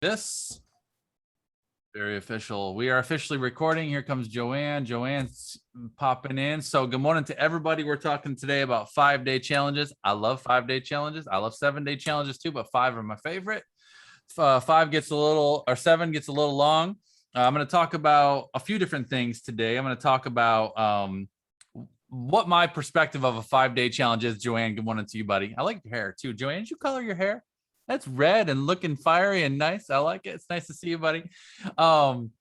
this. Very official. We are officially recording. Here comes Joanne. Joanne's popping in. So good morning to everybody. We're talking today about 5-day challenges. I love 5-day challenges. I love 7-day challenges too, but 5 are my favorite. 5 gets a little, or 7 gets a little long. I'm going to talk about a few different things today. I'm going to talk about what my perspective of a 5-day challenge is. Joanne, good morning to you, buddy. I like your hair too. Joanne, did you color your hair? That's red and looking fiery and nice. I like it. It's nice to see you, buddy. I'm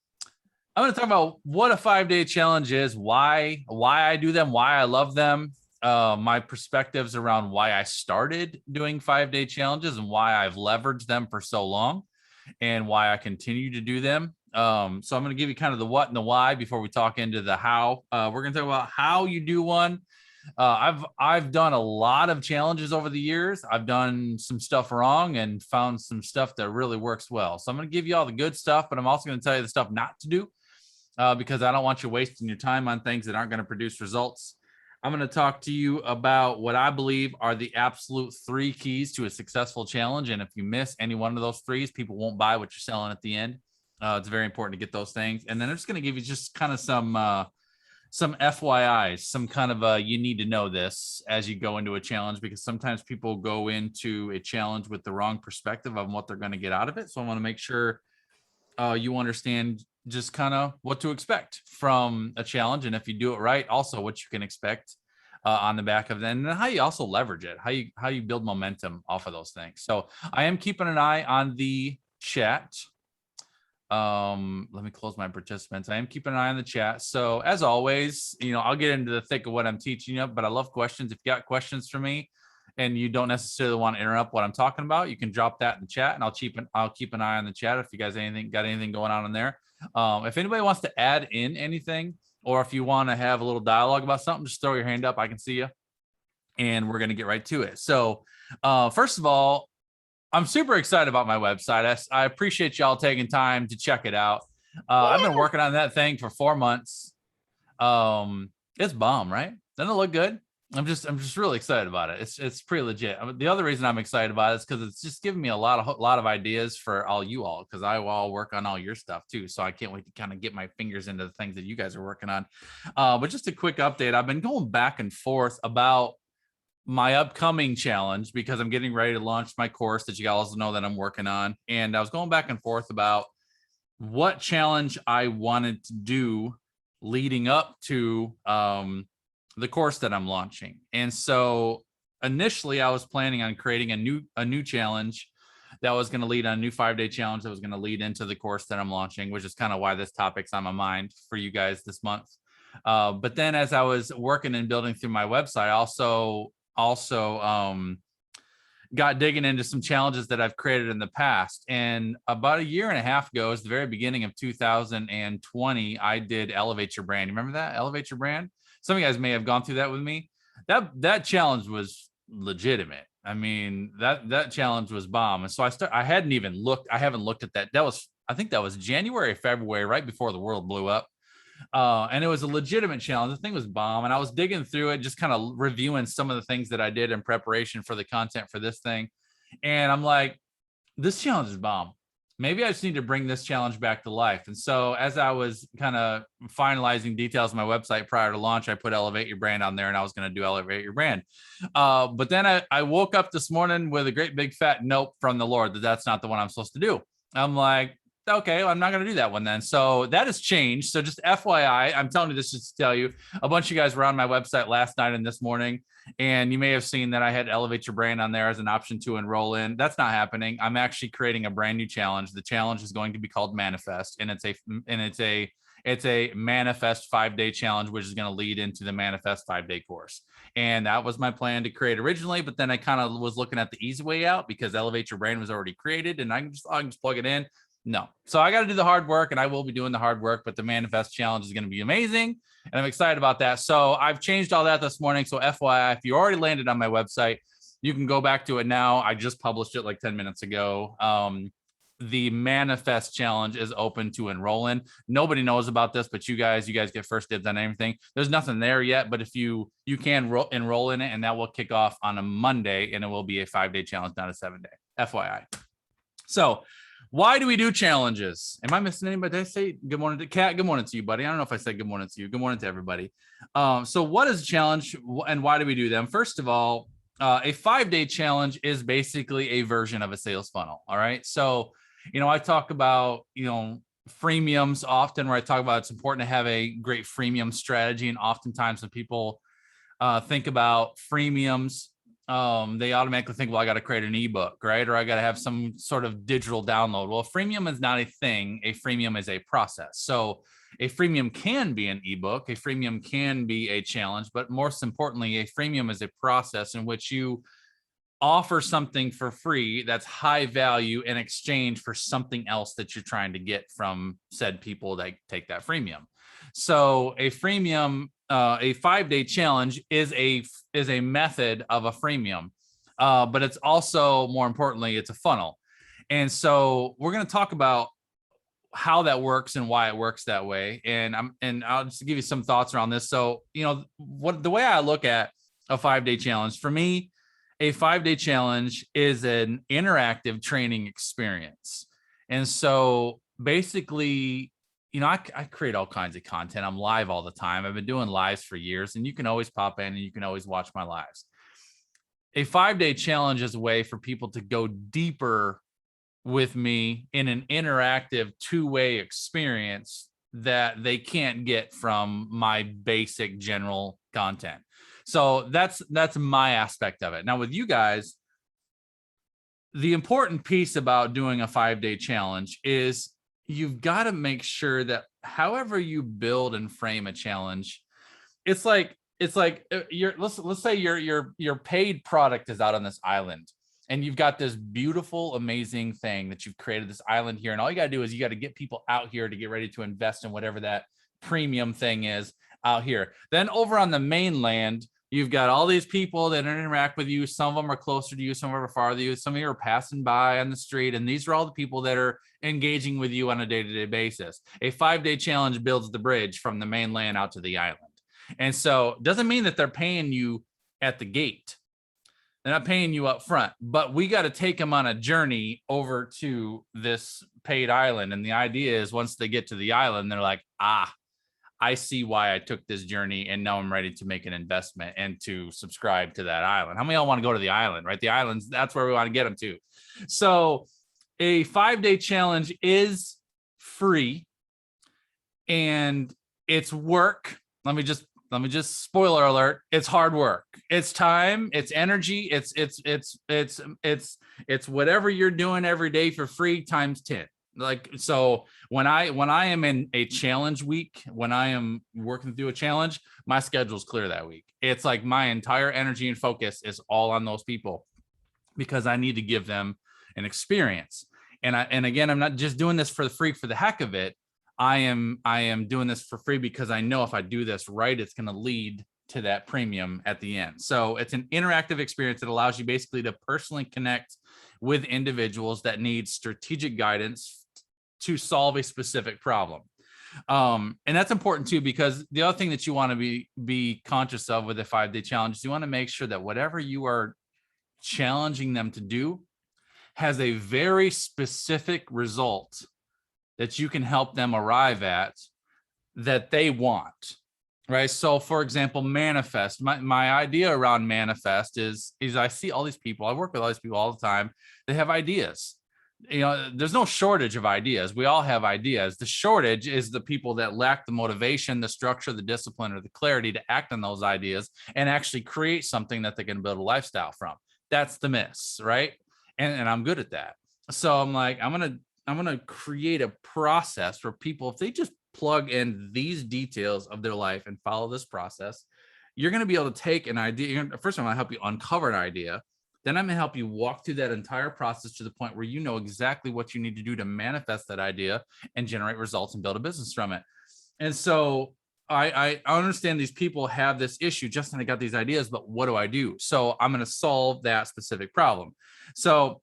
going to talk about what a 5-day challenge is, why I do them, why I love them, my perspectives around why I started doing 5-day challenges and why I've leveraged them for so long and why I continue to do them. So I'm going to give you kind of the what and the why before we talk into the how. We're going to talk about how you do one. I've done a lot of challenges over the years. I've done some stuff wrong and found some stuff that really works well. So I'm going to give you all the good stuff, but I'm also going to tell you the stuff not to do because I don't want you wasting your time on things that aren't going to produce results. I'm going to talk to you about what I believe are the absolute 3 keys to a successful challenge. And if you miss any one of those 3s, people won't buy what you're selling at the end. It's very important to get those things. And then I'm just going to give you just kind of some FYIs, some kind of you need to know this as you go into a challenge, because sometimes people go into a challenge with the wrong perspective on what they're going to get out of it. So I want to make sure you understand just kind of what to expect from a challenge. And if you do it right, also what you can expect on the back of them, and how you also leverage it, how you build momentum off of those things. So I am keeping an eye on the chat. Let me close my participants. I am keeping an eye on the chat. So as always, I'll get into the thick of what I'm teaching you, but I love questions. If you got questions for me and you don't necessarily want to interrupt what I'm talking about, you can drop that in the chat and I'll keep an eye on the chat if you guys got anything going on in there. If anybody wants to add in anything, or if you want to have a little dialogue about something, just throw your hand up. I can see you and we're going to get right to it. So first of all, I'm super excited about my website. I appreciate y'all taking time to check it out. I've been working on that thing for 4 months. It's bomb, right? Doesn't it look good? I'm just really excited about it. It's pretty legit. The other reason I'm excited about it is because it's just giving me a lot of ideas for all you all, because I will work on all your stuff too. So I can't wait to kind of get my fingers into the things that you guys are working on. But just a quick update. I've been going back and forth about my upcoming challenge because I'm getting ready to launch my course that you guys know that I'm working on. And I was going back and forth about what challenge I wanted to do leading up to the course that I'm launching. And so initially I was planning on creating a new challenge that was going to lead on a new 5-day challenge that was going to lead into the course that I'm launching, which is kind of why this topic's on my mind for you guys this month. But then as I was working and building through my website, I also got digging into some challenges that I've created in the past. And about 1.5 years ago, it's the very beginning of 2020, I did Elevate Your Brand. You remember that? Elevate Your Brand? Some of you guys may have gone through that with me. That challenge was legitimate. I mean, that challenge was bomb. And so I haven't looked at that. I think that was January, February, right before the world blew up. And it was a legitimate challenge. The thing was bomb. And I was digging through it, just kind of reviewing some of the things that I did in preparation for the content for this thing. And I'm like, this challenge is bomb. Maybe I just need to bring this challenge back to life. And so as I was kind of finalizing details of my website prior to launch, I put Elevate Your Brand on there, and I was going to do Elevate Your Brand. But then I woke up this morning with a great big fat nope from the Lord that that's not the one I'm supposed to do. I'm like, okay, well, I'm not going to do that one then. So that has changed. So just FYI, I'm telling you this just to tell you, a bunch of you guys were on my website last night and this morning, and you may have seen that I had Elevate Your Brand on there as an option to enroll in. That's not happening. I'm actually creating a brand new challenge. The challenge is going to be called Manifest, and it's a Manifest 5-day challenge, which is going to lead into the Manifest 5-day course. And that was my plan to create originally, but then I kind of was looking at the easy way out because Elevate Your Brand was already created, and I can just plug it in. No. So I got to do the hard work, and I will be doing the hard work, but the Manifest challenge is going to be amazing. And I'm excited about that. So I've changed all that this morning. So FYI, if you already landed on my website, you can go back to it now. I just published it like 10 minutes ago. The Manifest challenge is open to enroll in. Nobody knows about this, but you guys get first dibs on everything. There's nothing there yet, but if you can enroll in it, and that will kick off on a Monday, and it will be a 5-day challenge, not a 7-day. FYI. So Why do we do challenges? Am I missing anybody? Did I say good morning to Kat? Good morning to you, buddy. I don't know if I said good morning to you. Good morning to everybody. So what is a challenge and why do we do them? First of all, a 5-day challenge is basically a version of a sales funnel. All right. So, I talk about, freemiums often, where I talk about it's important to have a great freemium strategy. And oftentimes when people think about freemiums, they automatically think, well, I got to create an ebook, right? Or I got to have some sort of digital download. Well, a freemium is not a thing. A freemium is a process. So a freemium can be an ebook, a freemium can be a challenge, but most importantly, a freemium is a process in which you offer something for free that's high value in exchange for something else that you're trying to get from said people that take that freemium. So a freemium, a 5-day challenge is a method of a freemium, but it's also, more importantly, it's a funnel. And so we're going to talk about how that works and why it works that way. And I'll just give you some thoughts around this. So, the way I look at a 5-day challenge, for me, a 5-day challenge is an interactive training experience. And so basically, I create all kinds of content. I'm live all the time. I've been doing lives for years, and you can always pop in and you can always watch my lives. A 5-day challenge is a way for people to go deeper with me in an interactive 2-way experience that they can't get from my basic general content. So that's my aspect of it. Now with you guys, the important piece about doing a 5-day challenge is you've got to make sure that however you build and frame a challenge, it's like let's say your paid product is out on this island and you've got this beautiful, amazing thing that you've created, this island here. And all you got to do is you got to get people out here to get ready to invest in whatever that premium thing is out here. Then over on the mainland, you've got all these people that interact with you. Some of them are closer to you, some of them are farther to you. Some of you are passing by on the street. And these are all the people that are engaging with you on a day-to-day basis. A 5-day challenge builds the bridge from the mainland out to the island. And so it doesn't mean that they're paying you at the gate. They're not paying you up front, but we got to take them on a journey over to this paid island. And the idea is once they get to the island, they're like, I see why I took this journey, and now I'm ready to make an investment and to subscribe to that island. How many of y'all want to go to the island, right? The islands, that's where we want to get them to. So a 5-day challenge is free and it's work. Let me just spoiler alert. It's hard work. It's time, it's energy. It's whatever you're doing every day for free times 10. Like, so when I am in a challenge week, when I am working through a challenge, my schedule's clear that week. It's like my entire energy and focus is all on those people because I need to give them an experience. And again, I'm not just doing this for the free for the heck of it. I am doing this for free because I know if I do this right, it's going to lead to that premium at the end. So it's an interactive experience that allows you basically to personally connect with individuals that need strategic guidance to solve a specific problem. And that's important too, because the other thing that you want to be conscious of with a 5-day challenge is you want to make sure that whatever you are challenging them to do has a very specific result that you can help them arrive at that they want, right? So for example, manifest. My idea around manifest is I see all these people, I work with all these people all the time. They have ideas. There's no shortage of ideas. We all have ideas. The shortage is the people that lack the motivation, the structure, the discipline, or the clarity to act on those ideas and actually create something that they can build a lifestyle from. That's the miss, right? And I'm good at that. So I'm like, I'm gonna create a process for people. If they just plug in these details of their life and follow this process, you're going to be able to take an idea. First, I'm going to help you uncover an idea. Then I'm going to help you walk through that entire process to the point where you know exactly what you need to do to manifest that idea and generate results and build a business from it. And so I understand these people have this issue. Justin, I got these ideas, but what do I do? So I'm going to solve that specific problem. So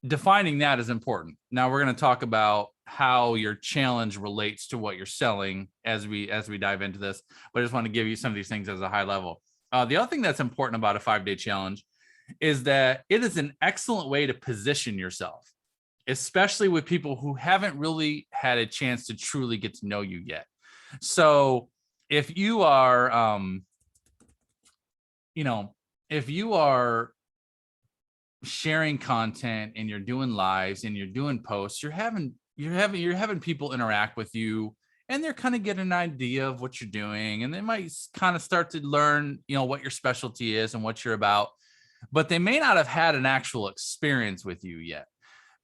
defining that is important. Now we're going to talk about how your challenge relates to what you're selling as we dive into this. But I just want to give you some of these things as a high level. The other thing that's important about a 5-day challenge is that it is an excellent way to position yourself. especially with people who haven't really had a chance to truly get to know you yet. So if you are, if you are sharing content and you're doing lives and you're doing posts, you're having people interact with you, and they're kind of getting an idea of what you're doing, and they might kind of start to learn, what your specialty is and what you're about, but they may not have had an actual experience with you yet,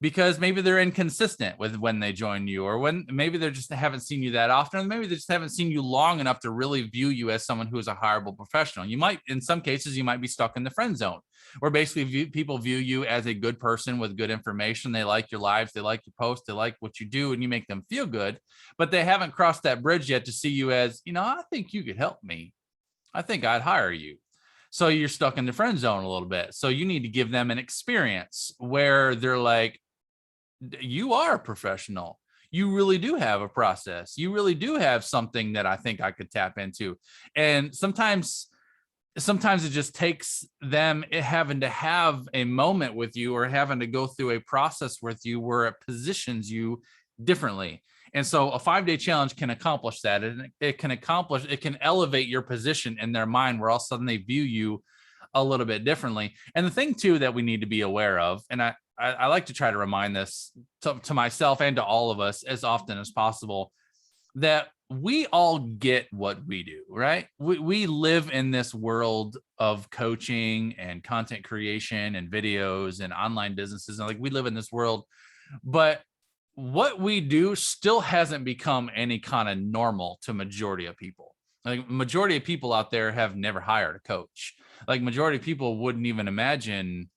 because maybe they're inconsistent with when they join you, or when maybe they just haven't seen you that often, or maybe they just haven't seen you long enough to really view you as someone who is a hireable professional. You might, in some cases, you might be stuck in the friend zone, where basically people view you as a good person with good information. They like your lives, they like your posts, they like what you do, and you make them feel good, but they haven't crossed that bridge yet to see you as, I think you could help me. I think I'd hire you. So you're stuck in the friend zone a little bit. So you need to give them an experience where they're like, you are a professional. You really do have a process. You really do have something that I think I could tap into. And sometimes it just takes them having to have a moment with you, or having to go through a process with you where it positions you differently. And so a 5-day challenge can accomplish that. And it can elevate your position in their mind, where all of a sudden they view you a little bit differently. And the thing too that we need to be aware of, and I like to try to remind this to myself and to all of us as often as possible, that we all get what we do, right? We live in this world of coaching and content creation and videos and online businesses. And we live in this world, but what we do still hasn't become any kind of normal to majority of people. Majority of people out there have never hired a coach. Majority of people wouldn't even imagine,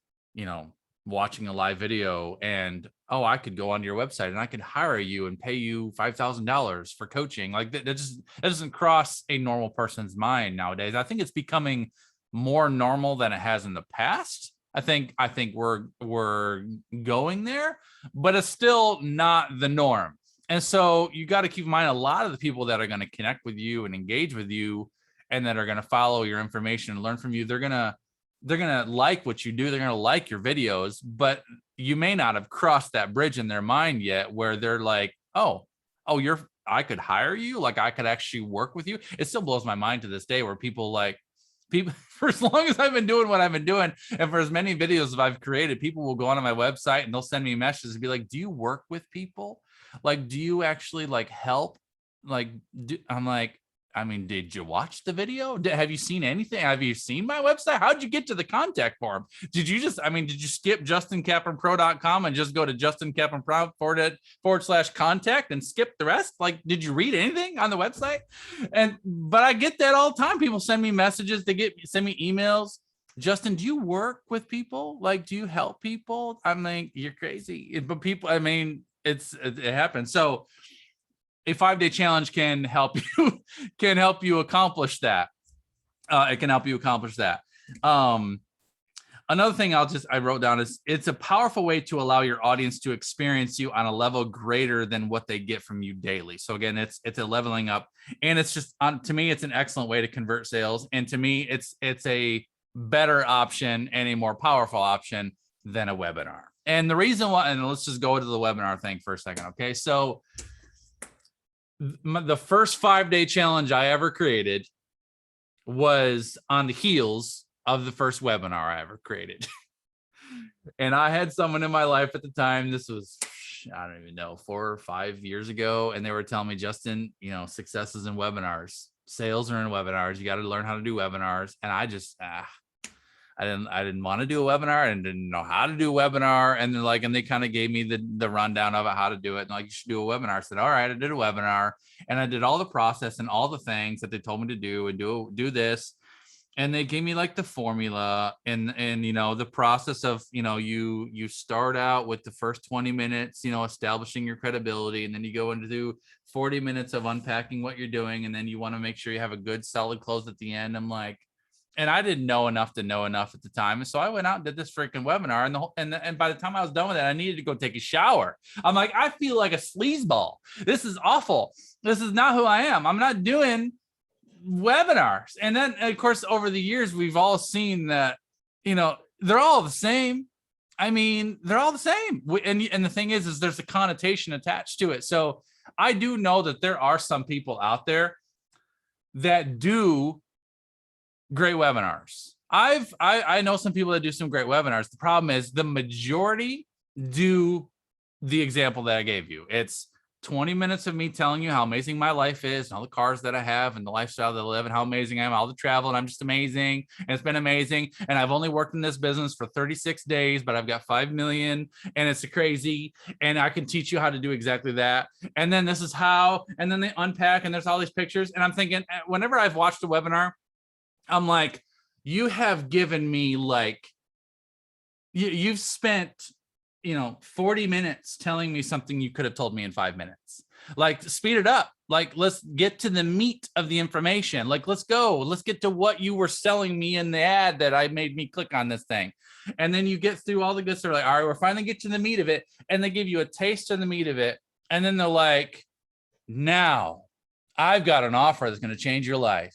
watching a live video and, oh, I could go onto your website and I could hire you and pay you $5,000 for coaching. That doesn't cross a normal person's mind nowadays. I think it's becoming more normal than it has in the past. I think we're going there, but it's still not the norm. And so you got to keep in mind, a lot of the people that are going to connect with you and engage with you, and that are going to follow your information and learn from you, they're going to like what you do. They're going to like your videos, but you may not have crossed that bridge in their mind yet, where they're like, oh, I could hire you. I could actually work with you. It still blows my mind to this day, where people for as long as I've been doing what I've been doing, and for as many videos as I've created, people will go onto my website and they'll send me messages and be like, do you work with people? Do you actually help? I'm like, did you watch the video? Have you seen anything? Have you seen my website? How'd you get to the contact form? Did you skip JustinKaplanPro.com and just go to JustinKaplanPro /contact and skip the rest? Did you read anything on the website? But I get that all the time. People send me messages. Send me emails. Justin, do you work with people? Do you help people? I'm like, you're crazy. But people, it happens. So a 5-day challenge can help you accomplish that. It can help you accomplish that. Another thing I wrote down is, it's a powerful way to allow your audience to experience you on a level greater than what they get from you daily. So again, it's a leveling up, and it's just, to me, it's an excellent way to convert sales. And to me, it's a better option and a more powerful option than a webinar. And the reason why, and let's just go to the webinar thing for a second. Okay. So the first 5-day challenge I ever created was on the heels of the first webinar I ever created. And I had someone in my life at the time, this was, I don't even know, 4 or 5 years ago. And they were telling me, Justin, success is in webinars. Sales are in webinars. You got to learn how to do webinars. And I just, I didn't want to do a webinar, and didn't know how to do a webinar. And they're and they kind of gave me the rundown of it, how to do it. And you should do a webinar. I said, all right, I did a webinar, and I did all the process and all the things that they told me to do, and do this. And they gave me the formula and the process of, you start out with the first 20 minutes, establishing your credibility. And then you go into 40 minutes of unpacking what you're doing. And then you want to make sure you have a good solid close at the end. I'm like, and I didn't know enough to know enough at the time. And so I went out and did this freaking webinar. And by the time I was done with it, I needed to go take a shower. I'm like, I feel like a sleazeball. This is awful. This is not who I am. I'm not doing webinars. And then, of course, over the years, we've all seen that, they're all the same. I mean, they're all the same. And the thing is there's a connotation attached to it. So I do know that there are some people out there that do great webinars. I know some people that do some great webinars. The problem is the majority do the example that I gave you. It's 20 minutes of me telling you how amazing my life is and all the cars that I have and the lifestyle that I live and how amazing I am, all the travel, and I'm just amazing. And it's been amazing. And I've only worked in this business for 36 days, but I've got 5 million and it's crazy. And I can teach you how to do exactly that. And then this is how, and then they unpack and there's all these pictures. And I'm thinking, whenever I've watched a webinar, I'm like, you have given me like, you've spent 40 minutes telling me something you could have told me in 5 minutes. Like, speed it up. Like, let's get to the meat of the information. Like, let's get to what you were selling me in the ad that I made me click on this thing. And then you get through all the good stuff. Like, all right, we're finally get to the meat of it. And they give you a taste of the meat of it. And then they're like, now I've got an offer that's going to change your life.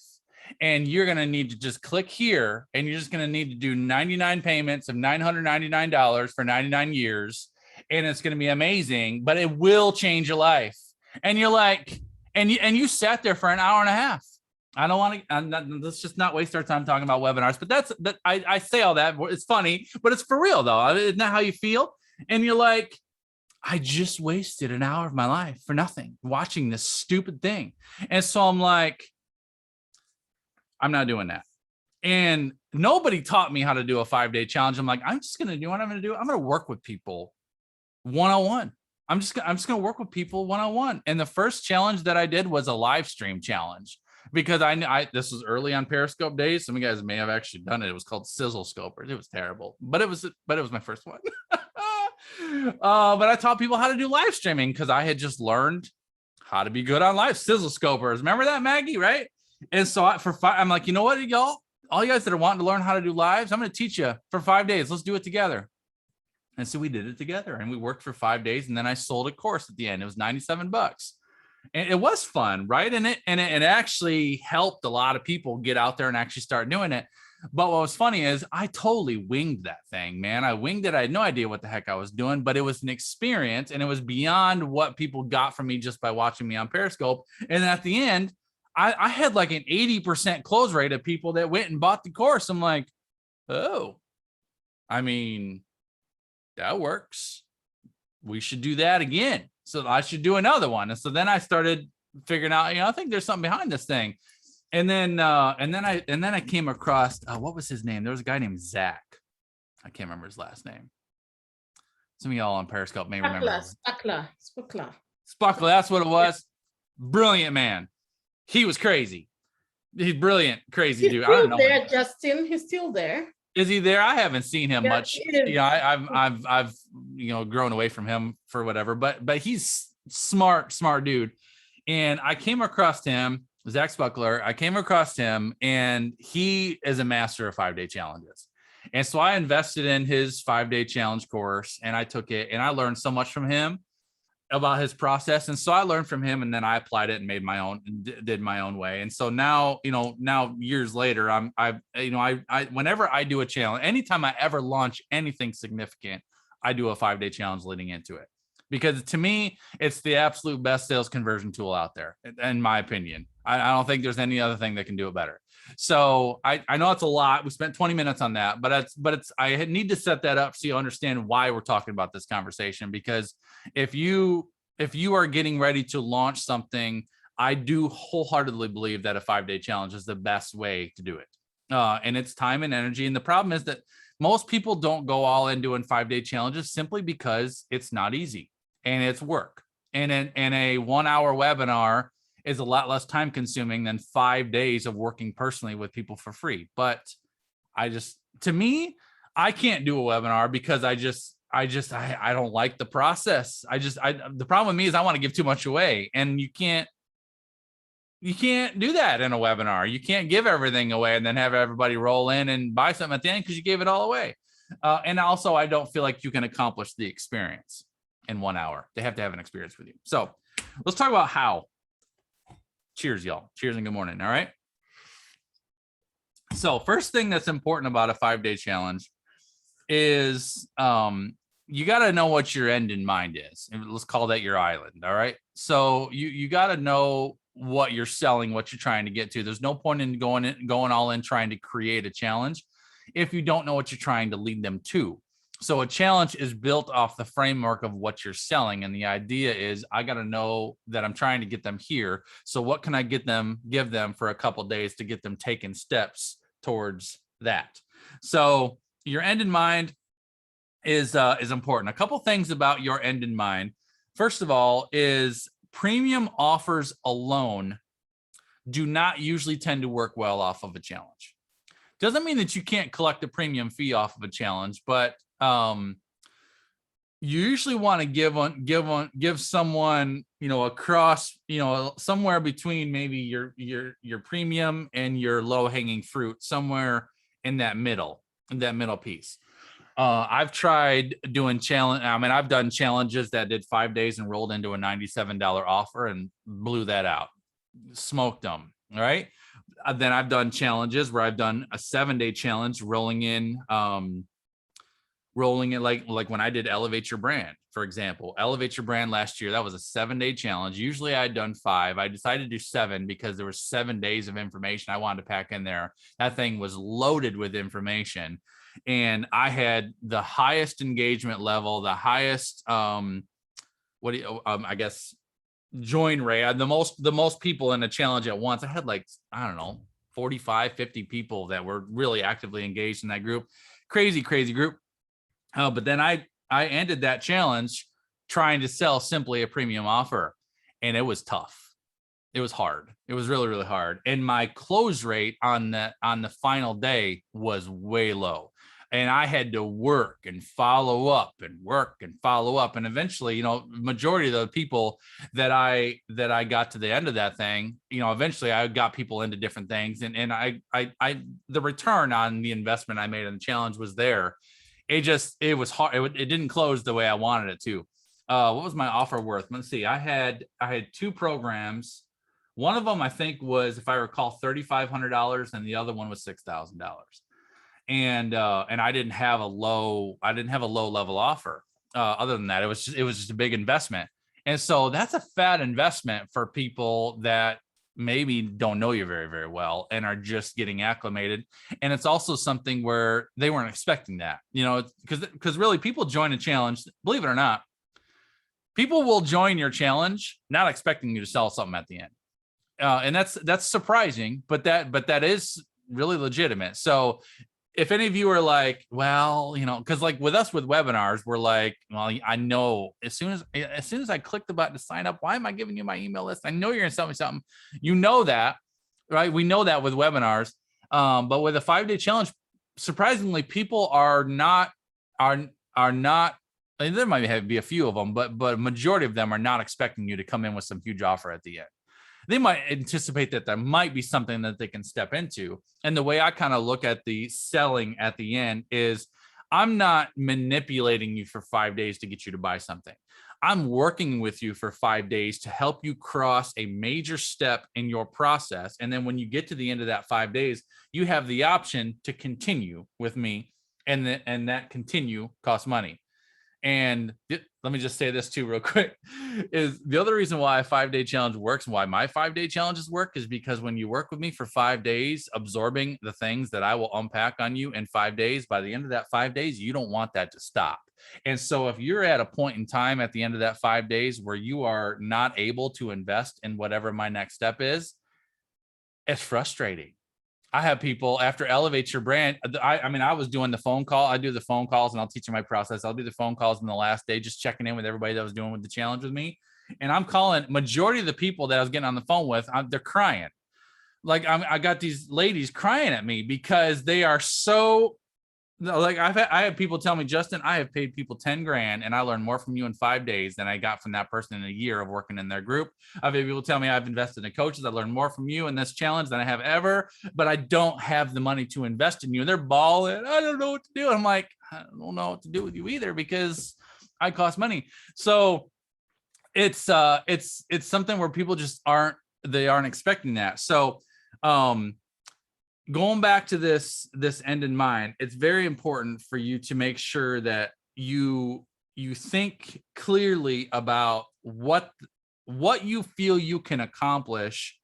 And you're going to need to just click here, and you're just going to need to do 99 payments of $999 for 99 years. And it's going to be amazing, but it will change your life. And you're like, and you sat there for an hour and a half. I don't want to, let's just not waste our time talking about webinars, but I say all that. It's funny, but it's for real though. Isn't that how you feel? And you're like, I just wasted an hour of my life for nothing watching this stupid thing. And so I'm like, I'm not doing that. And nobody taught me how to do a 5-day challenge. I'm like, I'm just going to do what I'm going to do. I'm going to work with people one-on-one. I'm just going to work with people one-on-one. And the first challenge that I did was a live stream challenge, because this was early on Periscope days. Some of you guys may have actually done it. It was called Sizzle Scopers. It was terrible, but it was my first one. But I taught people how to do live streaming because I had just learned how to be good on live. Sizzle Scopers. Remember that, Maggie, right? And so I'm like, you know what, y'all, all you guys that are wanting to learn how to do lives, I'm going to teach you for 5 days. Let's do it together. And so we did it together, and we worked for 5 days. And then I sold a course at the end. It was $97. And it was fun, right? And it actually helped a lot of people get out there and actually start doing it. But what was funny is I totally winged that thing, man. I winged it. I had no idea what the heck I was doing, but it was an experience, and it was beyond what people got from me just by watching me on Periscope. And at the end, I had like an 80% close rate of people that went and bought the course. I'm like, oh, I mean, that works. We should do that again. So I should do another one. And so then I started figuring out, I think there's something behind this thing. And then I came across, what was his name? There was a guy named Zach. I can't remember his last name. Some of y'all on Periscope may remember. Spuckler. That's what it was. Brilliant man. He was crazy. He's brilliant, crazy dude. I don't know. There, Justin. He's still there. Is he there? I haven't seen him much. I've grown away from him for whatever. But he's smart dude. And I came across him, Zach Spuckler. I came across him, and he is a master of 5-day challenges. And so I invested in his 5-day challenge course, and I took it, and I learned so much from him about his process. And so I learned from him, and then I applied it and made my own, did my own way. And so now, years later, whenever I do a challenge, anytime I ever launch anything significant, I do a 5-day challenge leading into it, because to me, it's the absolute best sales conversion tool out there, in my opinion. I don't think there's any other thing that can do it better. So I know it's a lot. We spent 20 minutes on that, but I need to set that up so you understand why we're talking about this conversation. Because if you are getting ready to launch something, I do wholeheartedly believe that a 5-day challenge is the best way to do it. And it's time and energy. And the problem is that most people don't go all in doing 5-day challenges simply because it's not easy and it's work. And a 1-hour webinar is a lot less time consuming than 5 days of working personally with people for free. But to me, I can't do a webinar because I don't like the process. The problem with me is I want to give too much away, and you can't do that in a webinar. You can't give everything away and then have everybody roll in and buy something at the end because you gave it all away. And also, I don't feel like you can accomplish the experience in 1 hour. They have to have an experience with you. So let's talk about how. Cheers, y'all. Cheers and good morning. All right. So first thing that's important about a 5-day challenge is you got to know what your end in mind is. And let's call that your island. All right. So you got to know what you're selling, what you're trying to get to. There's no point in going all in trying to create a challenge if you don't know what you're trying to lead them to. So a challenge is built off the framework of what you're selling. And the idea is I got to know that I'm trying to get them here. So what can I give them for a couple of days to get them taking steps towards that? So your end in mind is important. A couple things about your end in mind. First of all, is premium offers alone do not usually tend to work well off of a challenge. Doesn't mean that you can't collect a premium fee off of a challenge, but you usually want to give someone, across, somewhere between maybe your premium and your low hanging fruit, somewhere in that middle piece. I've tried doing challenge. I mean, I've done challenges that did 5 days and rolled into a $97 offer and blew that out, smoked them. All right. Then I've done challenges where I've done a 7-day challenge, rolling it like when I did Elevate Your Brand, for example. Elevate Your Brand last year, that was a 7-day challenge. Usually I'd done 5. I decided to do 7 because there was 7 days of information I wanted to pack in there. That thing was loaded with information. And I had the highest engagement level, the highest, I guess, join rate. I had the most people in a challenge at once. I had 45, 50 people that were really actively engaged in that group. Crazy group. But then I ended that challenge trying to sell simply a premium offer, and it was tough. It was hard. It was really, really hard. And my close rate on the final day was way low. And I had to work and follow up. And eventually, majority of the people that I got to the end of that thing, eventually I got people into different things. And I the return on the investment I made in the challenge was there. It was hard. It didn't close the way I wanted it to. What was my offer worth? Let's see. I had 2 programs. One of them, I think, was, if I recall, $3,500, and the other one was $6,000. And I didn't have a low level offer. Other than that, it was just a big investment. And so that's a fat investment for people that maybe don't know you very, very well and are just getting acclimated. And it's also something where they weren't expecting that, because really people join a challenge, believe it or not, people will join your challenge not expecting you to sell something at the end. And that's surprising, but that is really legitimate. So if any of you are like, well, because like with us with webinars, we're like, well, I know as soon as I click the button to sign up, why am I giving you my email list? I know you're gonna sell me something. That, right? We know that with webinars. But with a 5-day challenge, surprisingly, people are not. There might be a few of them, but a majority of them are not expecting you to come in with some huge offer at the end. They might anticipate that there might be something that they can step into. And the way I kind of look at the selling at the end is, I'm not manipulating you for 5 days to get you to buy something. I'm working with you for 5 days to help you cross a major step in your process. And then when you get to the end of that 5 days, you have the option to continue with me, and that continue costs money. And let me just say this too real quick, is the other reason why a 5-day challenge works and why my 5-day challenges work is because when you work with me for 5 days, absorbing the things that I will unpack on you in 5 days, by the end of that 5 days, you don't want that to stop. And so if you're at a point in time at the end of that 5 days where you are not able to invest in whatever my next step is, it's frustrating. I have people after Elevate Your Brand. I was doing the phone call. I do the phone calls, and I'll teach you my process. I'll do the phone calls in the last day, just checking in with everybody that was doing with the challenge with me. And I'm calling majority of the people that I was getting on the phone with. They're crying. Like I got these ladies crying at me because they are so. Like I have people tell me, Justin, I have paid people 10 grand and I learned more from you in 5 days than I got from that person in a year of working in their group. I've had people tell me I've invested in coaches. I learned more from you in this challenge than I have ever, but I don't have the money to invest in you. And they're bawling. I don't know what to do. I'm like, I don't know what to do with you either because I cost money. So it's something where people just aren't expecting that. So, going back to this end in mind, it's very important for you to make sure that you think clearly about what you feel you can accomplish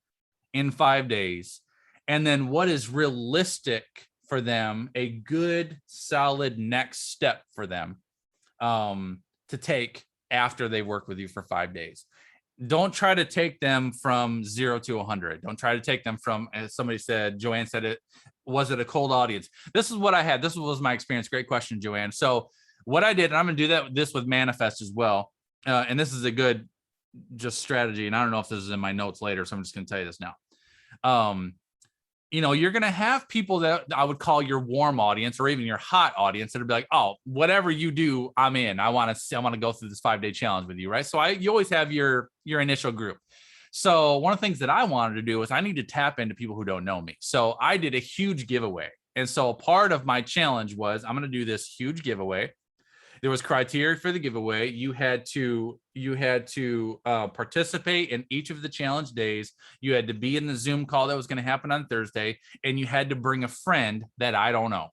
in 5 days, and then what is realistic for them, a good solid next step for them to take after they work with you for 5 days. Don't try to take them from 0 to 100. Don't try to take them from, as somebody said, Joanne said, it was it a cold audience? This is what I had. This was my experience. Great question, Joanne. So what I did, and I'm going to do this with Manifest as well. And this is a good just strategy. And I don't know if this is in my notes later, so I'm just going to tell you this now. You're going to have people that I would call your warm audience or even your hot audience that'll be like, oh, whatever you do, I'm in. I want to go through this 5-day challenge with you. Right. So you always have your initial group. So one of the things that I wanted to do was I need to tap into people who don't know me. So I did a huge giveaway. And so part of my challenge was I'm going to do this huge giveaway. There was criteria for the giveaway. You had to participate in each of the challenge days. You had to be in the Zoom call that was going to happen on Thursday, and you had to bring a friend that I don't know.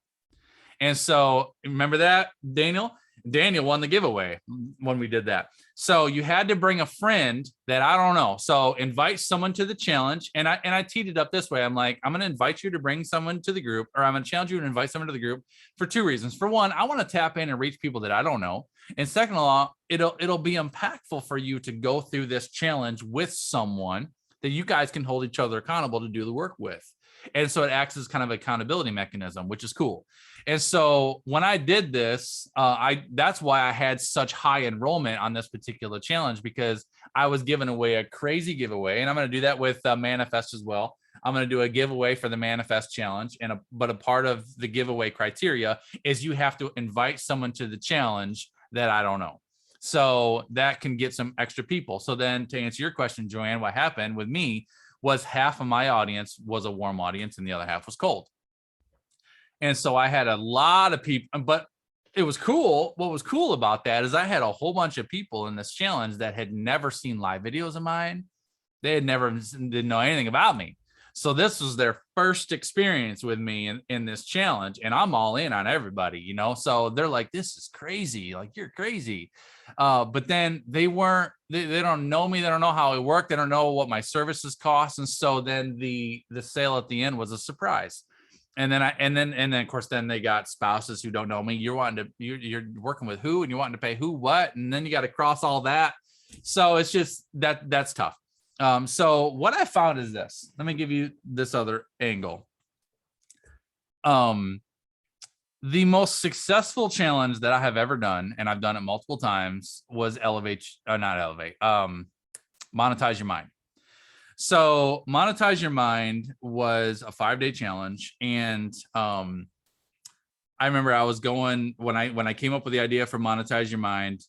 And so remember that, Daniel? Daniel won the giveaway when we did that. So you had to bring a friend that I don't know. So invite someone to the challenge. And I teed it up this way. I'm like, I'm going to invite you to bring someone to the group, or I'm going to challenge you to invite someone to the group for 2 reasons. For one, I want to tap in and reach people that I don't know. And second of all, it'll be impactful for you to go through this challenge with someone that you guys can hold each other accountable to do the work with. And so it acts as kind of an accountability mechanism, which is cool. And so when I did this, that's why I had such high enrollment on this particular challenge, because I was giving away a crazy giveaway. And I'm going to do that with Manifest as well. I'm going to do a giveaway for the Manifest challenge. But a part of the giveaway criteria is you have to invite someone to the challenge that I don't know. So that can get some extra people. So then to answer your question, Joanne, what happened with me was half of my audience was a warm audience and the other half was cold. And so I had a lot of people, but it was cool. What was cool about that is I had a whole bunch of people in this challenge that had never seen live videos of mine. They had didn't know anything about me. So this was their first experience with me in this challenge, and I'm all in on everybody, so they're like, this is crazy. Like, you're crazy. But then they don't know me. They don't know how it worked. They don't know what my services cost. And so then the sale at the end was a surprise. And then of course, then they got spouses who don't know me. You're working with who, and you're wanting to pay who, what, and then you got to cross all that. So it's just that's tough. So what I found is this. Let me give you this other angle. The most successful challenge that I have ever done, and I've done it multiple times, was Monetize Your Mind. So Monetize Your Mind was a 5-day challenge. And I remember I was going, when I came up with the idea for Monetize Your Mind,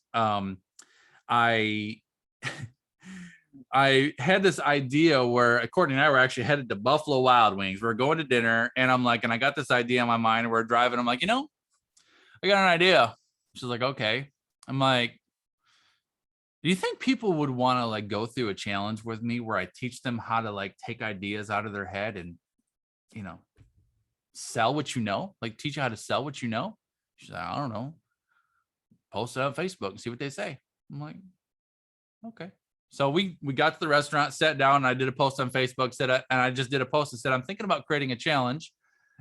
I had this idea where Courtney and I were actually headed to Buffalo Wild Wings. We were going to dinner, and I'm like, and I got this idea in my mind, and we're driving. I'm like, I got an idea. She's like, okay. I'm like, do you think people would want to like go through a challenge with me where I teach them how to like take ideas out of their head and, sell what like teach you how to sell what you know? She's like, I don't know. Post it on Facebook and see what they say. I'm like, okay. So we got to the restaurant, sat down, and I did a post on Facebook, and I just did a post and said, I'm thinking about creating a challenge.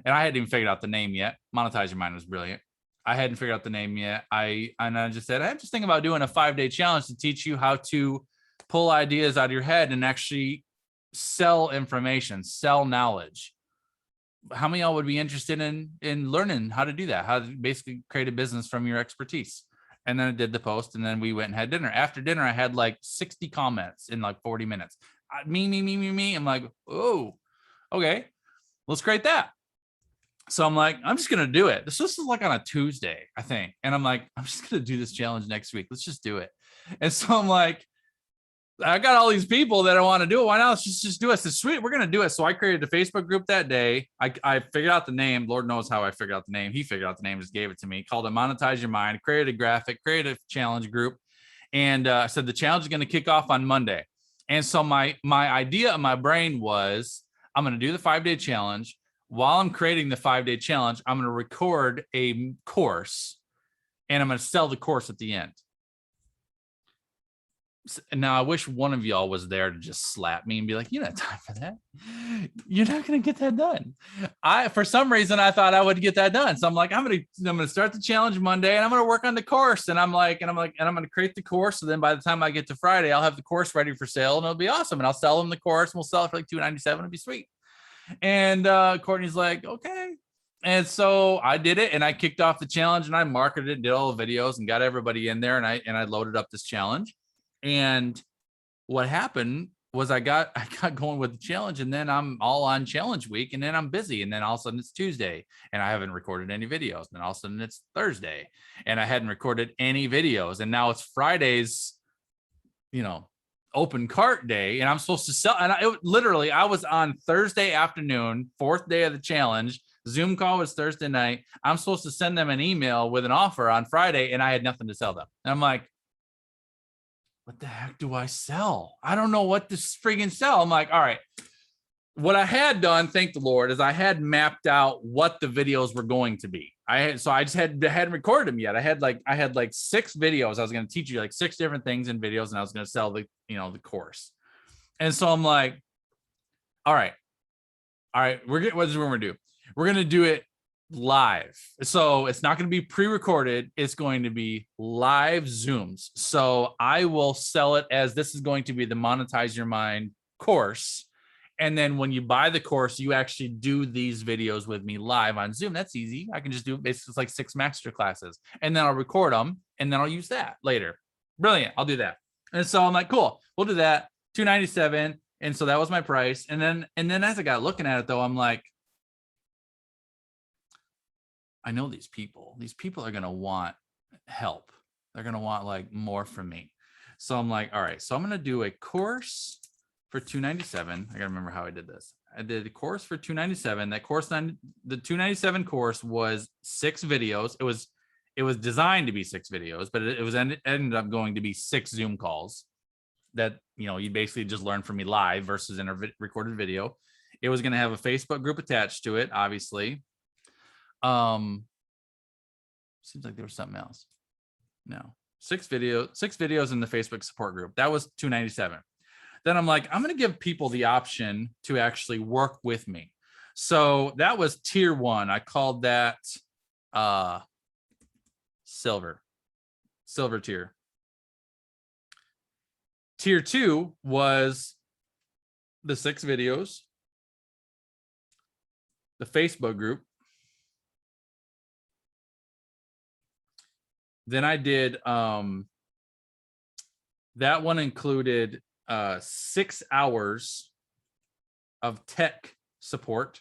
And I hadn't even figured out the name yet. Monetize Your Mind was brilliant. I hadn't figured out the name yet. I just said, I'm just thinking about doing a 5-day challenge to teach you how to pull ideas out of your head and actually sell information, sell knowledge. How many of y'all would be interested in learning how to do that? How to basically create a business from your expertise? And then I did the post, and then we went and had dinner. After dinner, I had like 60 comments in like 40 minutes. Me. I'm like, oh, okay, let's create that. So I'm like, I'm just going to do it. This is like on a Tuesday, I think. And I'm like, I'm just going to do this challenge next week. Let's just do it. And so I'm like, I got all these people that I want to do it. Why not? Let's just do it. So sweet, we're going to do it. So I created a Facebook group that day. I figured out the name. Lord knows how I figured out the name. He figured out the name, just gave it to me, called it Monetize Your Mind, created a graphic, created a challenge group. And I said, the challenge is going to kick off on Monday. And so my idea in my brain was, I'm going to do the 5-day challenge. while I'm creating the 5-day challenge, I'm going to record a course and I'm going to sell the course at the end. Now, I wish one of y'all was there to just slap me and be like, you don't have time for that. You're not going to get that done. For some reason, I thought I would get that done. So I'm like, I'm going to start the challenge Monday and I'm going to work on the course. And I'm going to create the course. So then by the time I get to Friday, I'll have the course ready for sale and it'll be awesome. And I'll sell them the course and we'll sell it for like $297. It'll be sweet. And Courtney's like, okay. And so I did it and I kicked off the challenge and I marketed it, did all the videos and got everybody in there. And I loaded up this challenge. And what happened was I got going with the challenge and then I'm all on challenge week and then I'm busy. And then all of a sudden it's Tuesday and I haven't recorded any videos. And then all of a sudden it's Thursday and I hadn't recorded any videos. And now it's Friday's, open cart day and I'm supposed to sell. And I was on Thursday afternoon, 4th day of the challenge. Zoom call was Thursday night. I'm supposed to send them an email with an offer on Friday and I had nothing to sell them. And I'm like, what the heck do I sell? I don't know what to friggin' sell. I'm like, all right. What I had done, thank the Lord, is I had mapped out what the videos were going to be. I just hadn't recorded them yet. I had like 6 videos. I was going to teach you like 6 different things in videos, and I was going to sell the course. And so I'm like, all right, what is what we're going to do? We're going to do it live. So it's not going to be pre-recorded. It's going to be live Zooms. So I will sell it as this is going to be the Monetize Your Mind course. And then when you buy the course, you actually do these videos with me live on Zoom. That's easy. I can just do basically like 6 master classes and then I'll record them and then I'll use that later. Brilliant. I'll do that. And so I'm like, cool, we'll do that. $297. And so that was my price. And then as I got looking at it though, I'm like, I know these people are going to want help. They're going to want like more from me. So I'm like, all right, so I'm going to do a course for $297. I got to remember how I did this. I did a course for $297. That course, the $297 course was 6 videos. It was designed to be 6 videos, but it ended up going to be 6 Zoom calls that, you basically just learn from me live versus in a recorded video. It was going to have a Facebook group attached to it, obviously. Seems like there was something else. No, 6 videos in the Facebook support group. That was $297. Then I'm like, I'm going to give people the option to actually work with me. So that was tier 1. I called that silver tier. Tier 2 was the 6 videos, the Facebook group. Then I did that one included 6 hours of tech support,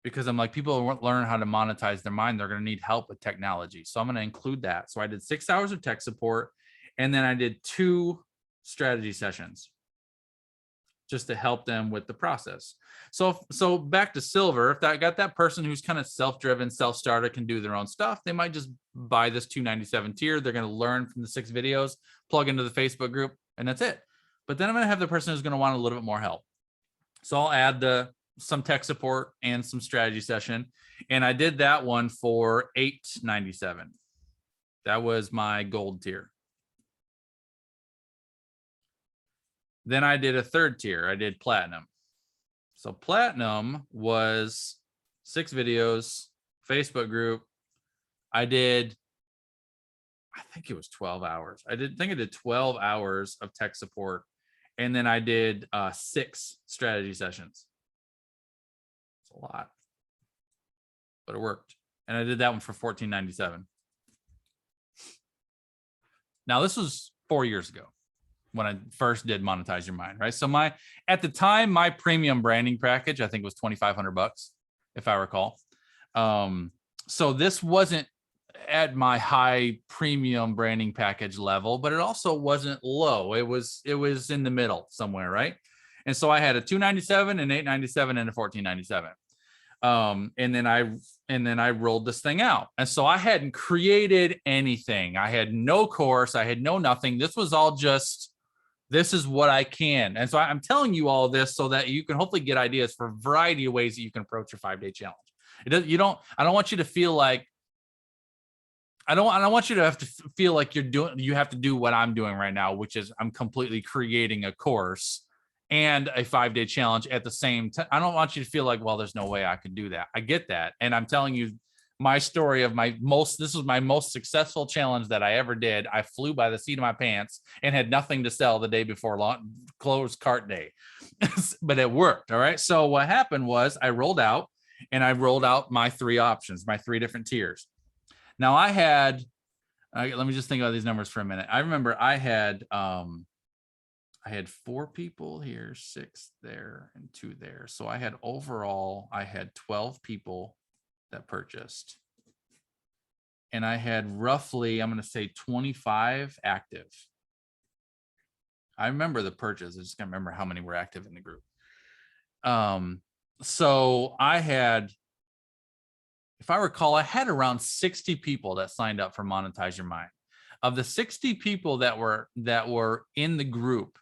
because I'm like, people won't learn how to monetize their mind. They're going to need help with technology. So I'm going to include that. So I did 6 hours of tech support, and then I did 2 strategy sessions just to help them with the process. So back to silver, if I got that person who's kind of self-driven, self-starter, can do their own stuff, they might just buy this $297 tier. They're going to learn from the 6 videos, plug into the Facebook group, and that's it. But then I'm going to have the person who's going to want a little bit more help. So I'll add some tech support and some strategy session. And I did that one for $897. That was my gold tier. Then I did a 3rd tier. I did platinum. So platinum was 6 videos, Facebook group. I think it was 12 hours. I did 12 hours of tech support. And then I did 6 strategy sessions. It's a lot, but it worked. And I did that one for $14.97. Now this was 4 years ago when I first did Monetize Your Mind, right? So at the time, my premium branding package, I think, was $2,500, if I recall. So this wasn't at my high premium branding package level, but it also wasn't low. It was in the middle somewhere, right? And so I had a $297, an $897, and a $14.97. And then I rolled this thing out. And so I hadn't created anything. I had no course. I had no nothing. This was all just This is what I can. And so I'm telling you all of this so that you can hopefully get ideas for a variety of ways that you can approach your 5-day challenge. I don't want you to feel like, I don't want you to have to feel like you have to do what I'm doing right now, which is I'm completely creating a course and a 5-day challenge at the same time. I don't want you to feel like, well, there's no way I could do that. I get that. And I'm telling you my story of this was my most successful challenge that I ever did. I flew by the seat of my pants and had nothing to sell the day before closed cart day, but it worked. All right. So what happened was I rolled out my 3 options, my 3 different tiers. Now I had, let me just think about these numbers for a minute. I remember I had 4 people here, 6 there, and 2 there. So I had 12 people that purchased. And I had roughly, I'm going to say 25 active. I remember the purchase. I just can't remember how many were active in the group. So I had, if I recall, I had around 60 people that signed up for Monetize Your Mind. Of the 60 people that were in the group,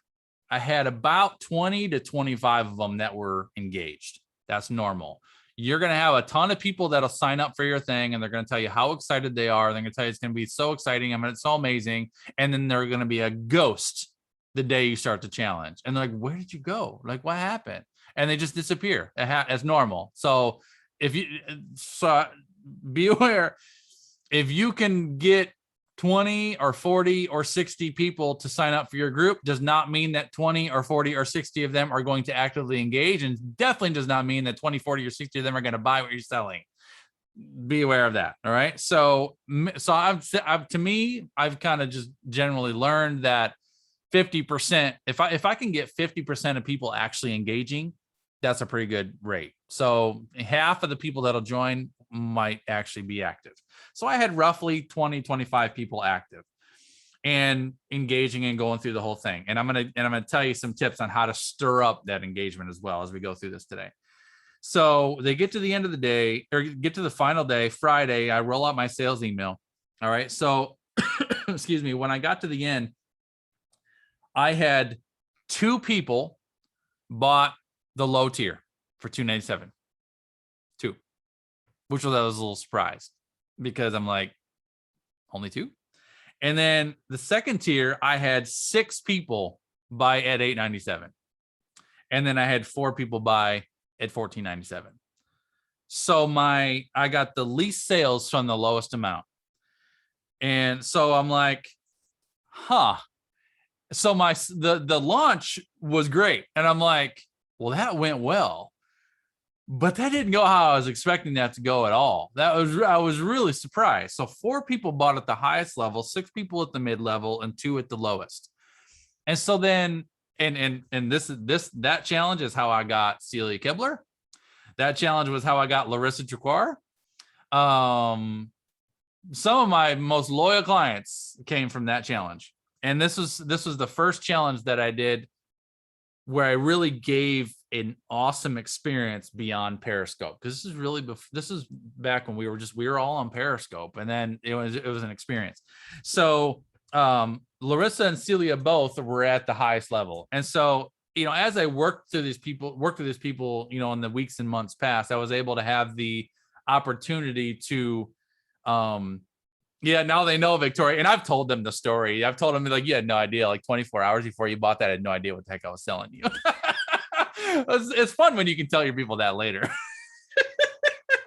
I had about 20 to 25 of them that were engaged. That's normal. You're going to have a ton of people that'll sign up for your thing, and they're going to tell you how excited they are. They're going to tell you it's going to be so exciting. It's so amazing. And then they're going to be a ghost the day you start the challenge. And they're like, where did you go? Like, what happened? And they just disappear as normal. So be aware, if you can get 20 or 40 or 60 people to sign up for your group, does not mean that 20 or 40 or 60 of them are going to actively engage, and definitely does not mean that 20, 40 or 60 of them are going to buy what you're selling. Be aware of that. All right. So I've kind of just generally learned that 50%, if I can get 50% of people actually engaging, that's a pretty good rate. So half of the people that'll join might actually be active. So I had roughly 20, 25 people active and engaging and going through the whole thing. And I'm going to tell you some tips on how to stir up that engagement as well as we go through this today. So they get to the end of the day, or get to the final day, Friday, I roll out my sales email. All right. So excuse me, when I got to the end, I had 2 people bought the low tier for $297. 2, which I was a little surprised because I'm like, only 2. And then the second tier, I had 6 people buy at $897. And then I had 4 people buy at $1497. So I got the least sales from the lowest amount. And so I'm like, so the launch was great. And I'm like, well, that went well, but that didn't go how I was expecting that to go at all. I was really surprised. So 4 people bought at the highest level, 6 people at the mid level, and 2 at the lowest. And so then, and that challenge is how I got Celia Kibler. That challenge was how I got Larissa Triquar. Some of my most loyal clients came from that challenge. And this was the first challenge that I did where I really gave an awesome experience beyond Periscope. Because this is back when we were all on Periscope, and then it was an experience. So Larissa and Celia both were at the highest level. And so, as I worked through these people, in the weeks and months past, I was able to have the opportunity to, now they know, Victoria. And I've told them the story. I've told them, like, you had no idea, like 24 hours before you bought that, I had no idea what the heck I was selling you. It's fun when you can tell your people that later.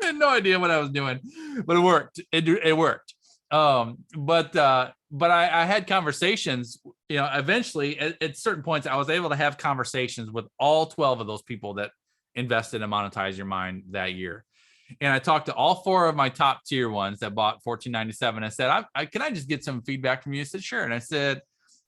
I had no idea what I was doing, but it worked. It worked. But I had conversations, eventually at certain points, I was able to have conversations with all 12 of those people that invested in Monetize Your Mind that year. And I talked to all 4 of my top tier ones that bought $14.97. I said, can I just get some feedback from you? I said, sure. And I said,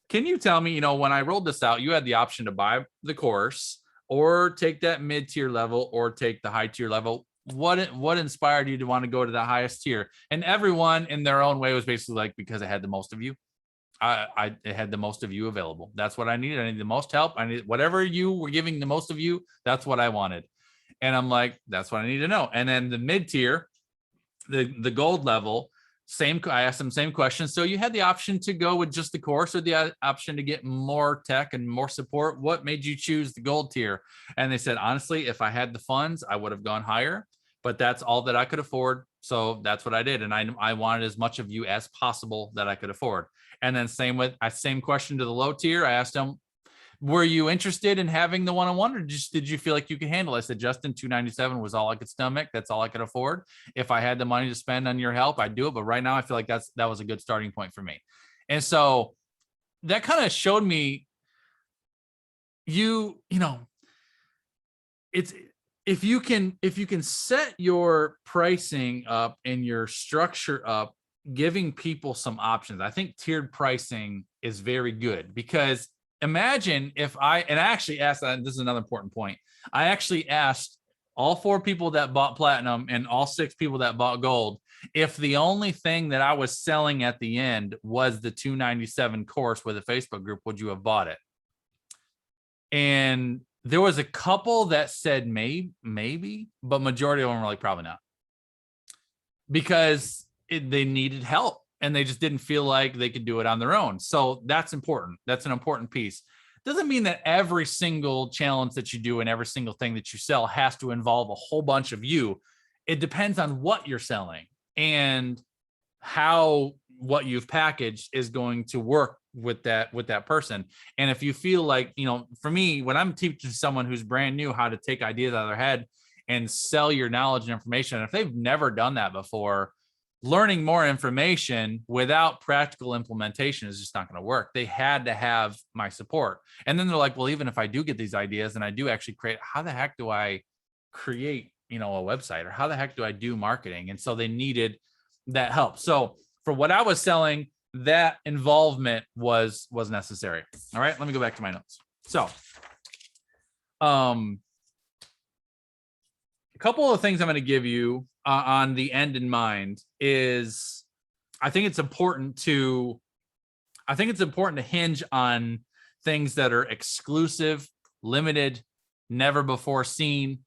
can you tell me, when I rolled this out, you had the option to buy the course or take that mid-tier level or take the high tier level. What inspired you to want to go to the highest tier? And everyone in their own way was basically like, because I had the most of you. I had the most of you available. That's what I needed. I needed the most help. I needed whatever you were giving the most of you. That's what I wanted. And I'm like, that's what I need to know. And then the mid tier, the gold level, I asked them same question. So you had the option to go with just the course or the option to get more tech and more support. What made you choose the gold tier? And they said, honestly, if I had the funds, I would have gone higher, but that's all that I could afford. So that's what I did. And I wanted as much of you as possible that I could afford. And then same question to the low tier. I asked them, were you interested in having the one-on-one, or just did you feel like you could handle it? I said, Justin, $297 was all I could stomach. That's all I could afford. If I had the money to spend on your help, I'd do it. But right now I feel like that was a good starting point for me. And so that kind of showed me it's, if you can set your pricing up and your structure up, giving people some options, I think tiered pricing is very good. Because imagine if I actually asked that, this is another important point. I actually asked all 4 people that bought platinum and all 6 people that bought gold, if the only thing that I was selling at the end was the $297 course with a Facebook group, would you have bought it? And there was a couple that said maybe, but majority of them were like, probably not, because they needed help and they just didn't feel like they could do it on their own. So that's important. That's an important piece. Doesn't mean that every single challenge that you do and every single thing that you sell has to involve a whole bunch of you. It depends on what you're selling and how what you've packaged is going to work with that person. And if you feel like, for me, when I'm teaching someone who's brand new how to take ideas out of their head and sell your knowledge and information, if they've never done that before, learning more information without practical implementation is just not going to work. They had to have my support. And then they're like, well, even if I do get these ideas and I do actually create, how the heck do I create, a website, or how the heck do I do marketing? And so they needed that help. So for what I was selling, that involvement was necessary. All right, let me go back to my notes. So, a couple of things I'm going to give you on the end in mind is, I think it's important to hinge on things that are exclusive, limited, never before seen,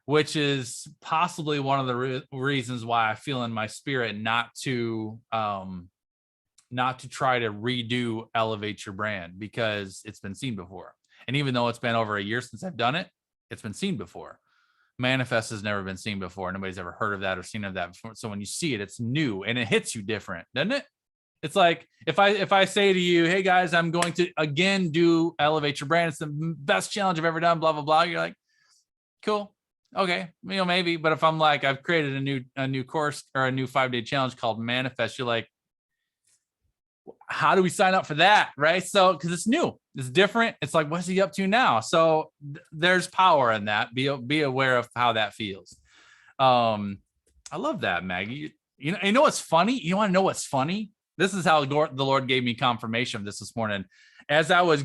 which is possibly one of the reasons why I feel in my spirit not to try to redo Elevate Your Brand, because it's been seen before. And even though it's been over a year since I've done it, it's been seen before. Manifest has never been seen before. Nobody's ever heard of that or seen of that before. So when you see it, it's new and it hits you different, doesn't it? It's like if I say to you, hey guys, I'm going to again do Elevate Your Brand. It's the best challenge I've ever done, blah, blah, blah. You're like, cool. Okay. Maybe. But if I'm like, I've created a new course or a new 5-day challenge called Manifest, you're like, how do we sign up for that? Right. So, because it's new, it's different. It's like, what's he up to now? So there's power in that. Be aware of how that feels. I love that, Maggie. You know what's funny? You want to know what's funny? This is how the Lord gave me confirmation of this morning. As I was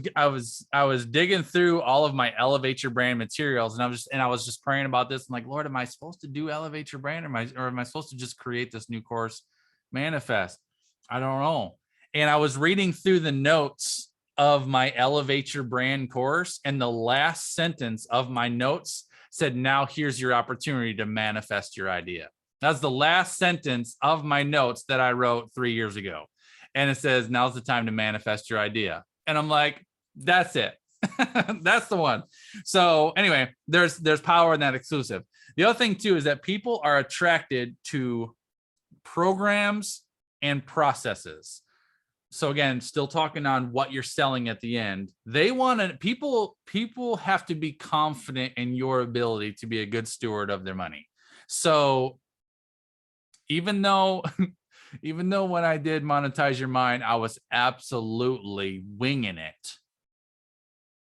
digging through all of my Elevate Your Brand materials, and I was just praying about this. I'm like, Lord, am I supposed to do Elevate Your Brand, or am I supposed to just create this new course, Manifest? I don't know. And I was reading through the notes of my Elevate Your Brand course, and the last sentence of my notes said, now here's your opportunity to manifest your idea. That's the last sentence of my notes that I wrote 3 years ago. And it says, now's the time to manifest your idea. And I'm like, that's it. That's the one. So anyway, there's power in that exclusive. The other thing too is that people are attracted to programs and processes. So again, still talking on what you're selling at the end. People have to be confident in your ability to be a good steward of their money. So even though when I did Monetize Your Mind, I was absolutely winging it.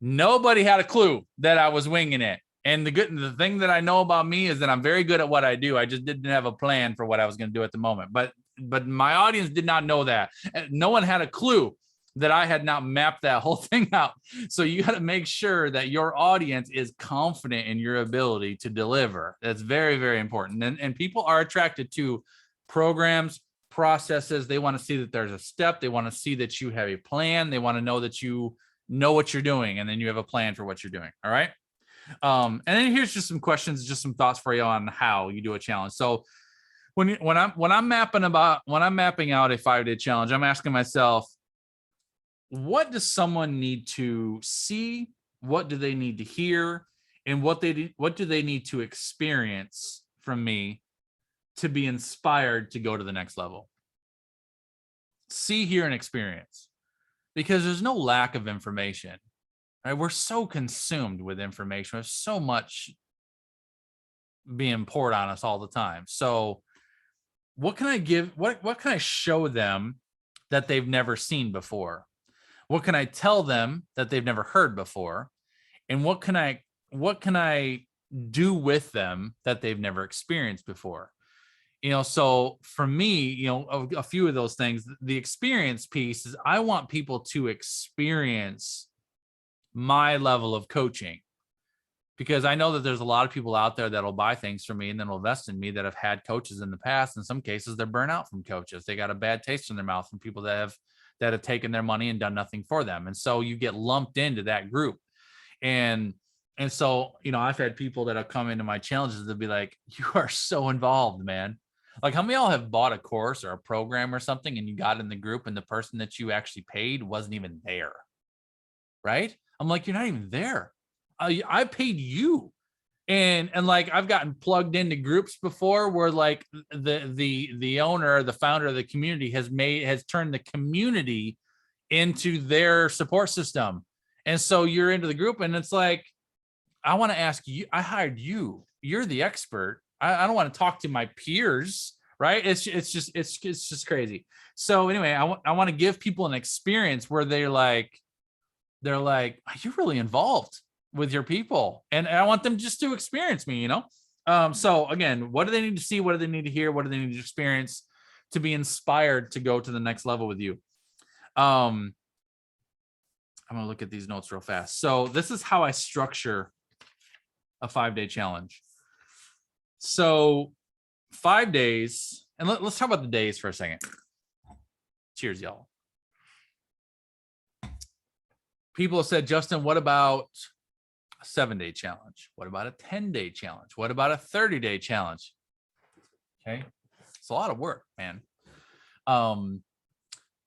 Nobody had a clue that I was winging it. And the thing that I know about me is that I'm very good at what I do. I just didn't have a plan for what I was going to do at the moment. But my audience did not know that. No one had a clue that I had not mapped that whole thing out. So you got to make sure that your audience is confident in your ability to deliver. That's very, very important. And people are attracted to programs, processes. They want to see that there's a step. They want to see that you have a plan. They want to know that you know what you're doing, and then you have a plan for what you're doing. All right. And then here's just some questions, just some thoughts for you on how you do a challenge. So when I'm mapping out a 5-day challenge, I'm asking myself, what does someone need to see? What do they need to hear? And what do they need to experience from me to be inspired to go to the next level? See, hear, and experience. Because there's no lack of information. Right? We're so consumed with information. There's so much being poured on us all the time. So what can I give? What can I show them that they've never seen before? What can I tell them that they've never heard before? And what can I do with them that they've never experienced before? So for me, a few of those things, the experience piece is I want people to experience my level of coaching, because I know that there's a lot of people out there that'll buy things from me and then will invest in me that have had coaches in the past. In some cases, they're burnt out from coaches. They got a bad taste in their mouth from people that have taken their money and done nothing for them. And so you get lumped into that group. And so, I've had people that have come into my challenges that be like, you are so involved, man. Like, how many of y'all have bought a course or a program or something and you got in the group and the person that you actually paid wasn't even there? Right? I'm like, you're not even there. I paid you. And like, I've gotten plugged into groups before where like the owner, the founder of the community has turned the community into their support system. And so you're into the group and it's like, I want to ask you, I hired you. You're the expert. I don't want to talk to my peers, right? It's just crazy. So anyway, I want to give people an experience where they're like, you're really involved with your people. And I want them just to experience me, So again, what do they need to see? What do they need to hear? What do they need to experience to be inspired to go to the next level with you? I'm going to look at these notes real fast. So this is how I structure a 5-day challenge. So 5 days, and let's talk about the days for a second. Cheers, y'all. People have said, Justin, what about a 7-day challenge? What about a 10-day challenge? What about a 30-day challenge? Okay. It's a lot of work, man.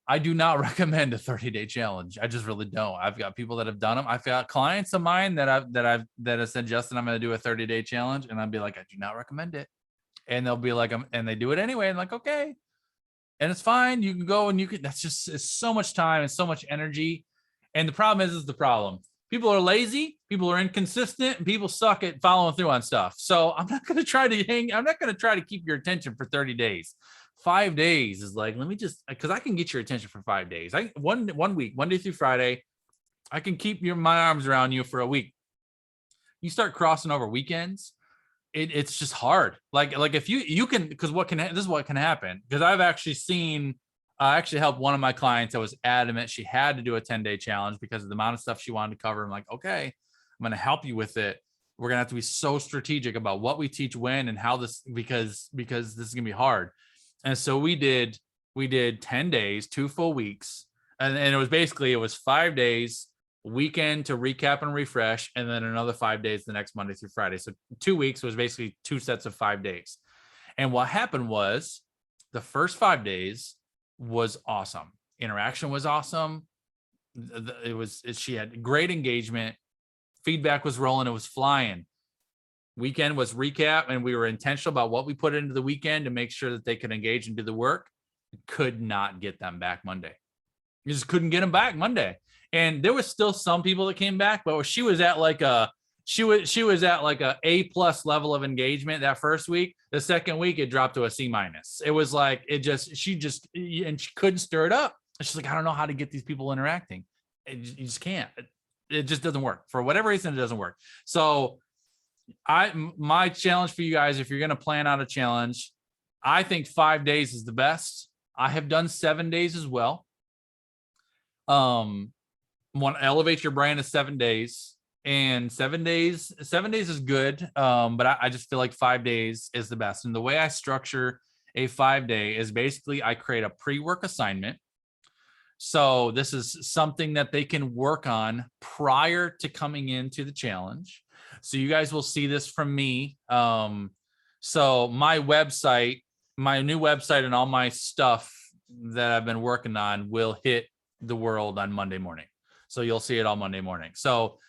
I do not recommend a 30-day challenge. I just really don't. I've got people that have done them. I've got clients of mine that have said, Justin, I'm going to do a 30-day challenge. And I'd be like, I do not recommend it. And they'll be like, and they do it anyway. And like, okay. And it's fine. You can go and it's so much time and so much energy. And the problem is the problem. People are lazy, people are inconsistent, and people suck at following through on stuff. So I'm not going to try to keep your attention for 30 days. 5 days is like, let me just, because I can get your attention for 5 days. One week, Monday through Friday, I can keep my arms around you for a week. You start crossing over weekends, it's just hard. Like if you can, because this is what can happen. Because I've actually seen, I actually helped one of my clients that was adamant she had to do a 10-day challenge because of the amount of stuff she wanted to cover. I'm like, okay, I'm going to help you with it. We're going to have to be so strategic about what we teach when and how this, because this is going to be hard. And so we did 10 days, 2 full weeks. And it was 5 days, weekend to recap and refresh, and then another 5 days the next Monday through Friday. So 2 weeks was basically 2 sets of 5 days. And what happened was the first 5 days was awesome. Interaction was awesome. She had great engagement. Feedback was rolling. It was flying. Weekend was recap, and we were intentional about what we put into the weekend to make sure that they could engage and do the work. Could not get them back Monday. You just couldn't get them back Monday. And there was still some people that came back, but she was at like a A+ level of engagement that first week. The second week, it dropped to a C-. It was like, she couldn't stir it up. She's like, I don't know how to get these people interacting. You just can't. It just doesn't work. For whatever reason, it doesn't work. So my challenge for you guys, if you're going to plan out a challenge, I think 5 days is the best. I have done 7 days as well. Want to elevate your brand to 7 days, and 7 days is good. But I just feel like 5 days is the best. And the way I structure a 5-day is basically I create a pre-work assignment. So this is something that they can work on prior to coming into the challenge. So you guys will see this from me. So my website my new website and all my stuff that I've been working on will hit the world on Monday morning. So you'll see it all Monday morning. So,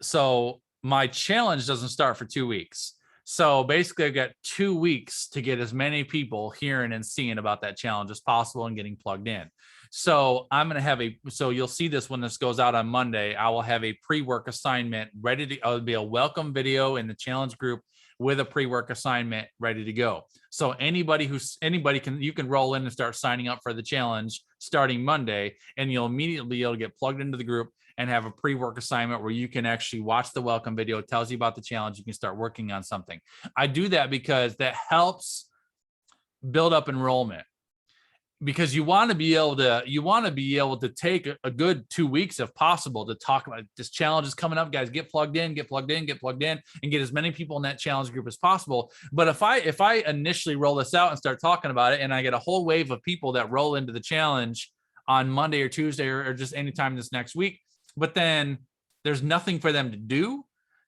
so my challenge doesn't start for 2 weeks. So basically I've got 2 weeks to get as many people hearing and seeing about that challenge as possible and getting plugged in. So I'm going to have so you'll see this when this goes out on Monday. I will have a pre-work assignment ready to, it'll be a welcome video in the challenge group with a pre-work assignment ready to go. So anybody you can roll in and start signing up for the challenge starting Monday, and you'll immediately be able to get plugged into the group and have a pre-work assignment where you can actually watch the welcome video. It tells you about the challenge. You can start working on something. I do that because that helps build up enrollment, because you want to be able to take a good 2 weeks if possible to talk about this challenge is coming up, guys. Get plugged in, and get as many people in that challenge group as possible. But if I initially roll this out and start talking about it, and I get a whole wave of people that roll into the challenge on Monday or Tuesday or just anytime this next week, but then there's nothing for them to do,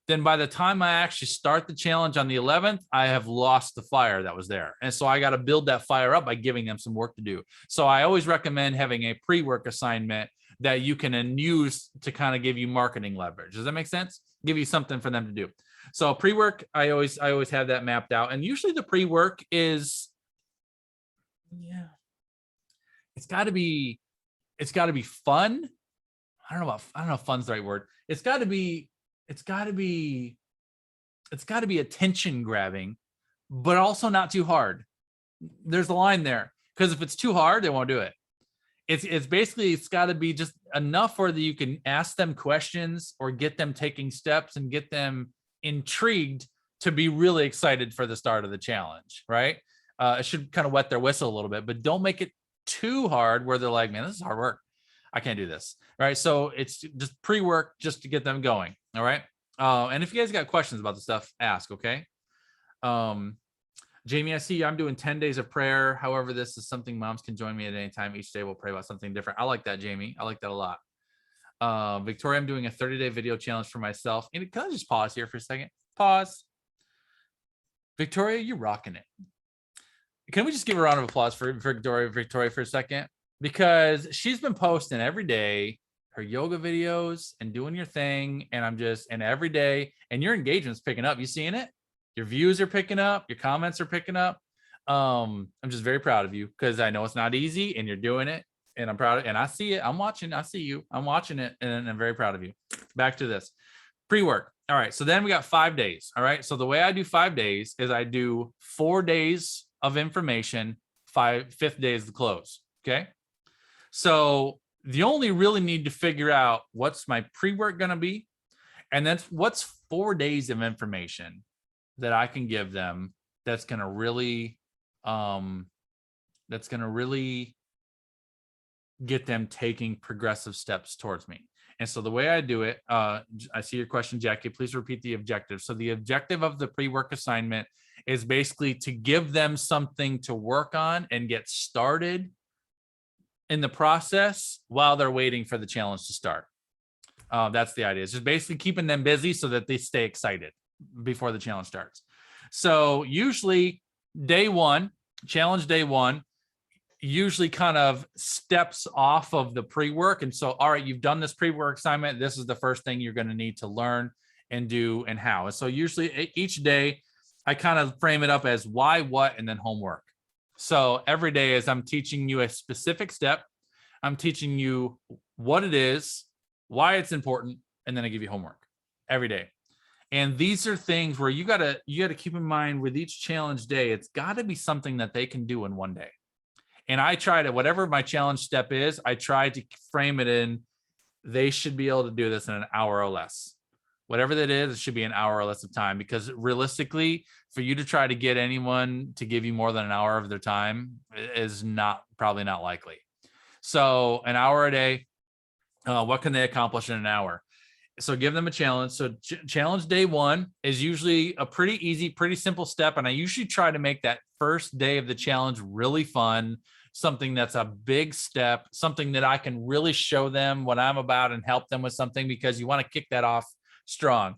then by the time I actually start the challenge on the 11th, I have lost the fire that was there. And so I got to build that fire up by giving them some work to do. So I always recommend having a pre-work assignment that you can then use to kind of give you marketing leverage. Does that make sense? Give you something for them to do. So pre-work, I always have that mapped out. And usually the pre-work is, it's got to be fun. I don't know if fun's the right word. It's got to be attention grabbing, but also not too hard. There's a line there, because if it's too hard, they won't do it. It's basically, it's got to be just enough where that you can ask them questions or get them taking steps and get them intrigued to be really excited for the start of the challenge, right? It should kind of wet their whistle a little bit, but don't make it too hard where they're like, man, this is hard work. I can't do this. Right. So it's just pre-work just to get them going. All right. And if you guys got questions about the stuff, ask. Okay. Jamie, I see I'm doing 10 days of prayer. However, this is something moms can join me at any time. Each day we'll pray about something different. I like that, Jamie. I like that a lot. Victoria, I'm doing a 30-day video challenge for myself. And can I just pause here for a second? Pause. Victoria, you're rocking it. Can we just give a round of applause for Victoria for a second? Because she's been posting every day her yoga videos and doing your thing. And every day, and your engagement's picking up. You seeing it? Your views are picking up. Your comments are picking up. I'm just very proud of you, because I know it's not easy and you're doing it. And I'm proud of it. And I see it. I'm watching. I see you. I'm watching it. And I'm very proud of you. Back to this pre-work. All right. So then we got 5 days. All right. So the way I do 5 days is I do 4 days of information, fifth day is the close. Okay. So you only really need to figure out what's my pre-work going to be. And then what's 4 days of information that I can give them that's going to really get them taking progressive steps towards me. And so the way I do it, I see your question, Jackie, please repeat the objective. So the objective of the pre-work assignment is basically to give them something to work on and get started in the process while they're waiting for the challenge to start. That's the idea. It's just basically keeping them busy so that they stay excited before the challenge starts. So usually challenge day one, usually kind of steps off of the pre-work. And so, all right, you've done this pre-work assignment. This is the first thing you're going to need to learn and do and how. And so usually each day I kind of frame it up as why, what, and then homework. So every day as I'm teaching you a specific step, I'm teaching you what it is, why it's important, and then I give you homework every day. And these are things where you gotta keep in mind with each challenge day, it's got to be something that they can do in one day. And I try to, whatever my challenge step is, I try to frame it in, they should be able to do this in an hour or less. Whatever that is, it should be an hour or less of time, because realistically, for you to try to get anyone to give you more than an hour of their time is probably not likely. So an hour a day, what can they accomplish in an hour? So give them a challenge. So challenge day one is usually a pretty easy, pretty simple step. And I usually try to make that first day of the challenge really fun, something that's a big step, something that I can really show them what I'm about and help them with something, because you want to kick that off strong.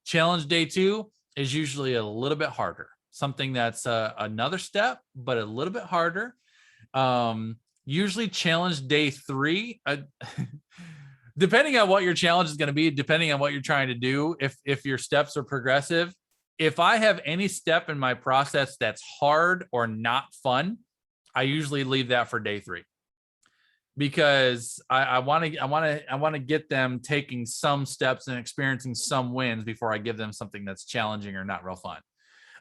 Challenge day two is usually a little bit harder. something that's another step, but a little bit harder. Usually challenge day 3, depending on what your challenge is going to be, depending on what you're trying to do. If your steps are progressive, if I have any step in my process that's hard or not fun, I usually leave that for day 3, because I want to get them taking some steps and experiencing some wins before I give them something that's challenging or not real fun.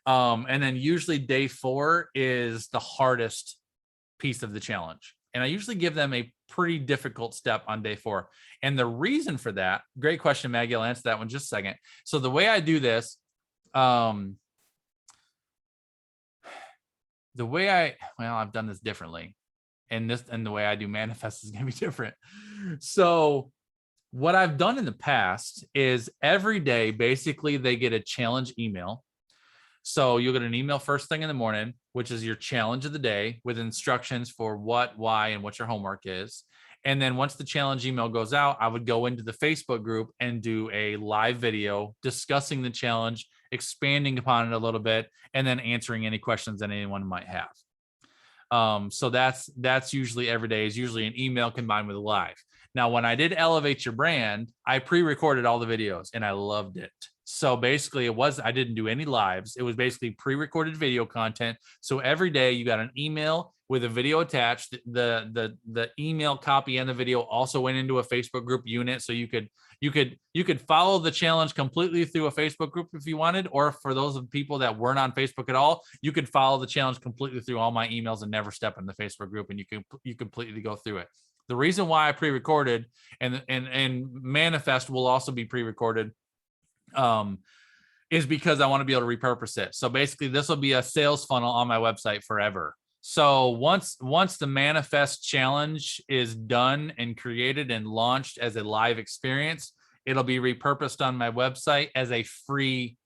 And then usually day 4 is the hardest piece of the challenge. And I usually give them a pretty difficult step on day 4. And the reason for that, great question, Maggie, I'll answer that one in just a second. So the way I do this, I've done this differently. And the way I do manifest is going to be different. So what I've done in the past is every day, basically they get a challenge email. So you'll get an email first thing in the morning, which is your challenge of the day with instructions for what, why, and what your homework is. And then once the challenge email goes out, I would go into the Facebook group and do a live video discussing the challenge, expanding upon it a little bit, and then answering any questions that anyone might have. So that's usually every day, is usually an email combined with a live. Now, when I did Elevate Your Brand, I pre-recorded all the videos and I loved it. So basically I didn't do any lives. It was basically pre-recorded video content. So every day you got an email with a video attached. The email copy and the video also went into a Facebook group unit. So you could follow the challenge completely through a Facebook group if you wanted, or for those of people that weren't on Facebook at all, you could follow the challenge completely through all my emails and never step in the Facebook group, and you completely go through it. The reason why I pre-recorded and Manifest will also be pre-recorded is because I want to be able to repurpose it. So basically this will be a sales funnel on my website forever. So once the Manifest challenge is done and created and launched as a live experience, it'll be repurposed on my website as a free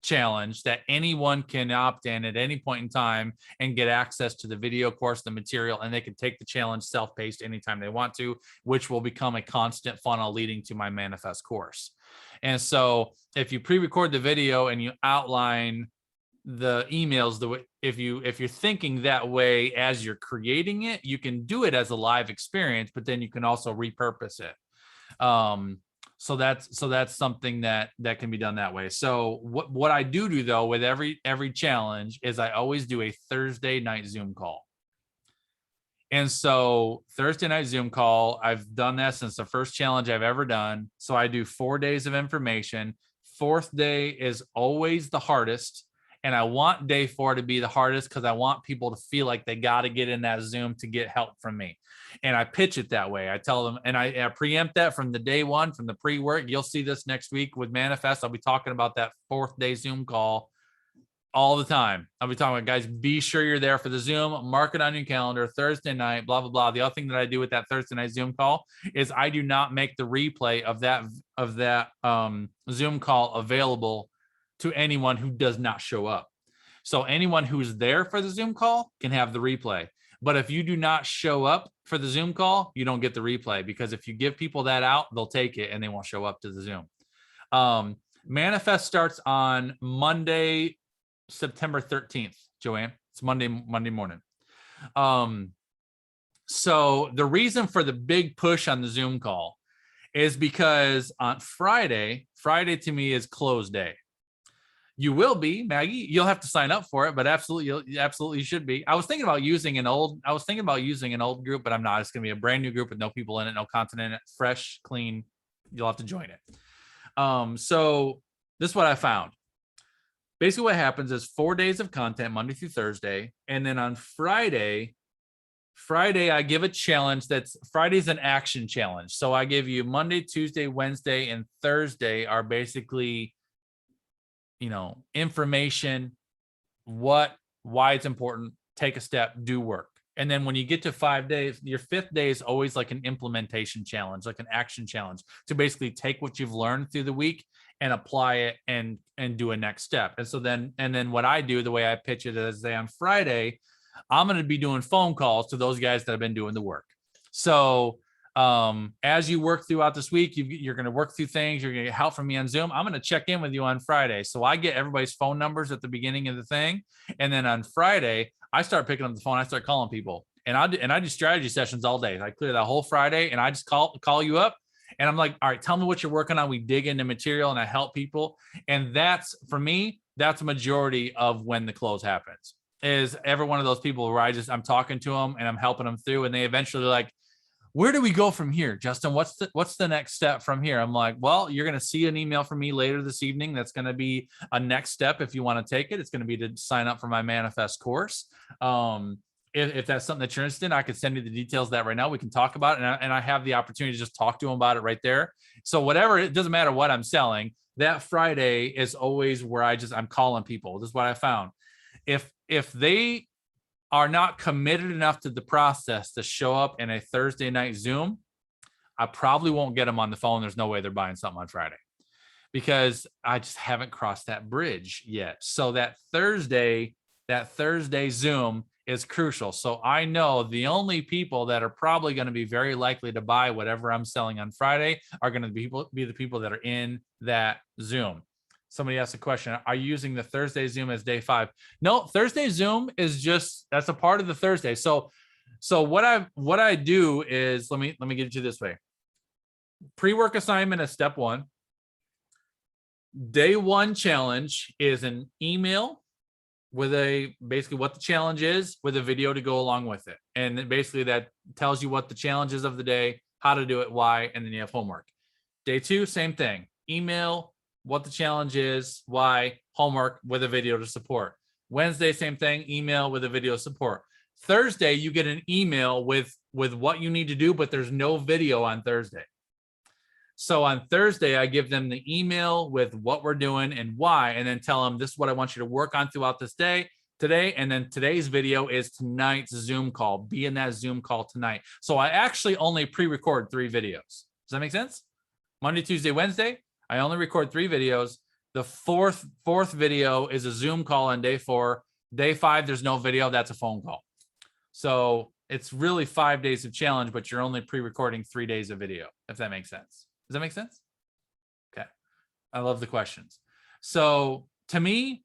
challenge that anyone can opt in at any point in time and get access to the video course, the material, and they can take the challenge self-paced anytime they want to, which will become a constant funnel leading to my Manifest course. And so if you pre-record the video and you outline the emails, if you're thinking that way as you're creating it, you can do it as a live experience, but then you can also repurpose it. So that's something that can be done that way. So what I do though with every challenge is I always do a Thursday night Zoom call. And so Thursday night Zoom call, I've done that since the first challenge I've ever done. So I do 4 days of information. 4th day is always the hardest. And I want day 4 to be the hardest because I want people to feel like they got to get in that Zoom to get help from me. And I pitch it that way. I tell them, and I preempt that from the day 1, from the pre-work. You'll see this next week with Manifest. I'll be talking about that 4th day Zoom call all the time. I'll be talking about, guys, be sure you're there for the Zoom, mark it on your calendar, Thursday night, blah, blah, blah. The other thing that I do with that Thursday night Zoom call is I do not make the replay of that Zoom call available to anyone who does not show up. So anyone who's there for the Zoom call can have the replay. But if you do not show up for the Zoom call, you don't get the replay, because if you give people that out, they'll take it and they won't show up to the Zoom. Manifest starts on Monday, September 13th, Joanne. It's Monday morning. So the reason for the big push on the Zoom call is because on Friday to me is close day. You will be, Maggie. You'll have to sign up for it, but absolutely you should be. I was thinking about using an old group, but I'm not. It's going to be a brand new group with no people in it, no content in it, fresh, clean. You'll have to join it. So this is what I found. Basically what happens is 4 days of content, Monday through Thursday. And then on Friday, I give a challenge. Friday's an action challenge. So I give you Monday, Tuesday, Wednesday, and Thursday are basically, information, why it's important, take a step, do work. And then when you get to 5 days, your 5th day is always like an implementation challenge, like an action challenge, to basically take what you've learned through the week and apply it and do a next step. And so then what I do, the way I pitch it is on Friday, I'm going to be doing phone calls to those guys that have been doing the work. So As you work throughout this week, you're going to work through things. You're going to get help from me on Zoom. I'm going to check in with you on Friday. So I get everybody's phone numbers at the beginning of the thing. And then on Friday, I start picking up the phone. I start calling people, and I do strategy sessions all day. I clear that whole Friday, and I just call you up, and I'm like, all right, tell me what you're working on. We dig into material, and I help people. And that's, for me, that's a majority of when the close happens, is every one of those people where I'm talking to them and I'm helping them through, and they eventually like, where do we go from here, Justin? What's the next step from here? I'm like, well, you're going to see an email from me later this evening. That's going to be a next step. If you want to take it, it's going to be to sign up for my Manifest course. If that's something that you're interested in, I could send you the details of that right now. We can talk about it. And I have the opportunity to just talk to them about it right there. So whatever, it doesn't matter what I'm selling. That Friday is always where I'm calling people. This is what I found. If they are not committed enough to the process to show up in a Thursday night Zoom, I probably won't get them on the phone. There's no way they're buying something on Friday, because I just haven't crossed that bridge yet. So that Thursday Zoom is crucial. So I know the only people that are probably going to be very likely to buy whatever I'm selling on Friday are going to be the people that are in that Zoom. Somebody asked a question. Are you using the Thursday Zoom as day 5? No, Thursday Zoom is that's a part of the Thursday. So what I do is, let me get it to you this way. Pre-work assignment is step 1. Day 1 challenge is an email with basically what the challenge is, with a video to go along with it. And basically that tells you what the challenge is of the day, how to do it, why, and then you have homework. Day 2, same thing. Email, what the challenge is, why, homework with a video to support. Wednesday, same thing, email with a video support. Thursday, you get an email with what you need to do, but there's no video on Thursday. So on Thursday, I give them the email with what we're doing and why, and then tell them this is what I want you to work on throughout this day today. And then today's video is tonight's Zoom call. Be in that Zoom call tonight. So I actually only pre-record 3 videos. Does that make sense? Monday, Tuesday, Wednesday, I only record 3 videos. The fourth video is a Zoom call on day 4. Day 5, there's no video. That's a phone call. So it's really 5 days of challenge, but you're only pre-recording 3 days of video, if that makes sense. Does that make sense? Okay. I love the questions. So to me,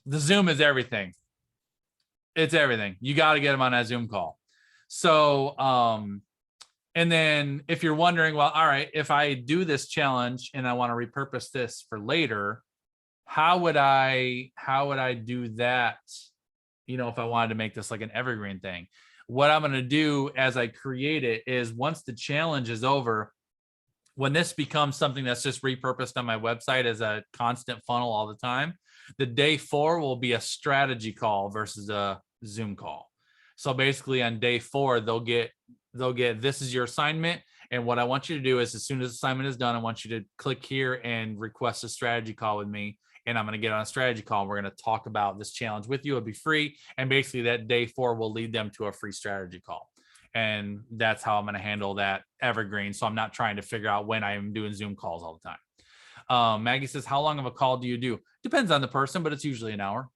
the Zoom is everything. It's everything. You got to get them on that Zoom call. So, and then if you're wondering, well, all right, if I do this challenge and I want to repurpose this for later, how would I do that? You know, if I wanted to make this like an evergreen thing, what I'm going to do as I create it is, once the challenge is over, when this becomes something that's just repurposed on my website as a constant funnel all the time, the day 4 will be a strategy call versus a Zoom call. So basically on day 4, they'll get, this is your assignment. And what I want you to do is, as soon as the assignment is done, I want you to click here and request a strategy call with me. And I'm going to get on a strategy call. We're going to talk about this challenge with you. It'll be free. And basically that day 4 will lead them to a free strategy call. And that's how I'm going to handle that evergreen. So I'm not trying to figure out when I am doing Zoom calls all the time. Maggie says, how long of a call do you do? Depends on the person, but it's usually an hour.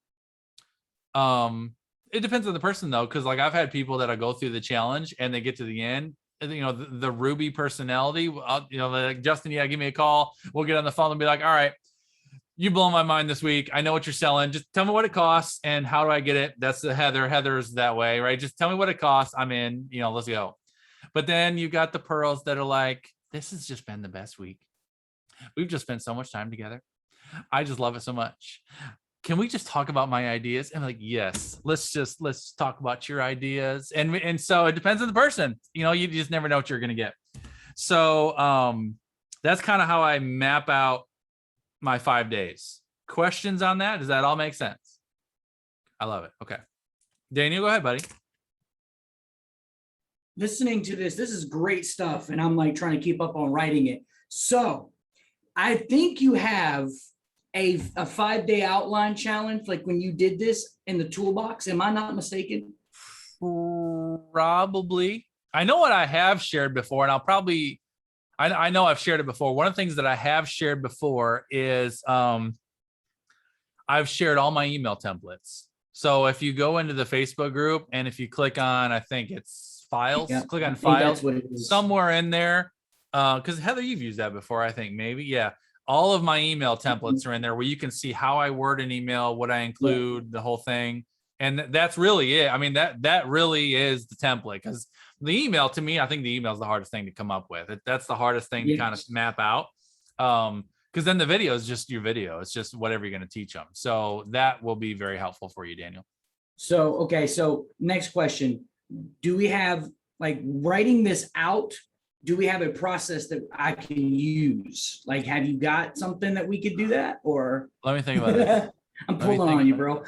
It depends on the person though, because like I've had people that I go through the challenge and they get to the end, you know, the Ruby personality, you know, like, Justin, yeah, give me a call. We'll get on the phone and be like, all right, you blow my mind this week. I know what you're selling. Just tell me what it costs and how do I get it? That's the Heather. Heather's that way, right? Just tell me what it costs. I'm in, you know, let's go. But then you got the pearls that are like, this has just been the best week. We've just spent so much time together. I just love it so much. Can we just talk about my ideas? And I'm like, yes, let's talk about your ideas. And so it depends on the person, you know, you just never know what you're going to get. So that's kind of how I map out my 5 days. Questions on that? Does that all make sense? I love it. Okay. Daniel, go ahead, buddy. Listening to this is great stuff. And I'm like trying to keep up on writing it. So I think you have a 5-day outline challenge, like when you did this in the toolbox. Am I not mistaken? Probably. I know what I have shared before, and I'll probably, I know I've shared it before. One of the things that I have shared before is I've shared all my email templates. So if you go into the Facebook group and if you click on, I think it's files. Yeah, Click I on think that's files what it is. somewhere in there. Because Heather, you've used that before, I think maybe. Yeah. All of my email templates are in there where you can see how I word an email, what I include, the whole thing. And that's really it. I mean, that really is the template, because the email, to me, I think the email is the hardest thing to come up with. That's the hardest thing to kind of map out. Because then the video is just your video. It's just whatever you're going to teach them. So that will be very helpful for you, Daniel. So, okay. So next question, do we have, like, writing this out? Do we have a process that I can use? Like, have you got something that we could do that? Or Let me think about it. I'm pulling on you, bro.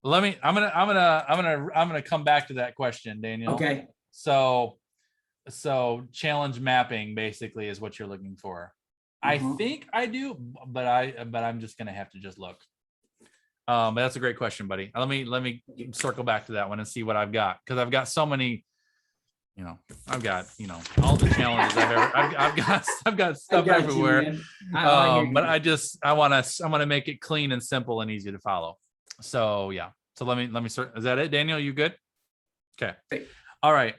I'm gonna come back to that question, Daniel. Okay. So challenge mapping basically is what you're looking for. I think I do, but I'm just gonna have to just look. But that's a great question, buddy. Let me circle back to that one and see what I've got, because I've got so many. I've got all the challenges I've got stuff everywhere. But I want to make it clean and simple and easy to follow. So yeah. So let me start. Is that it, Daniel? You good? Okay. All right.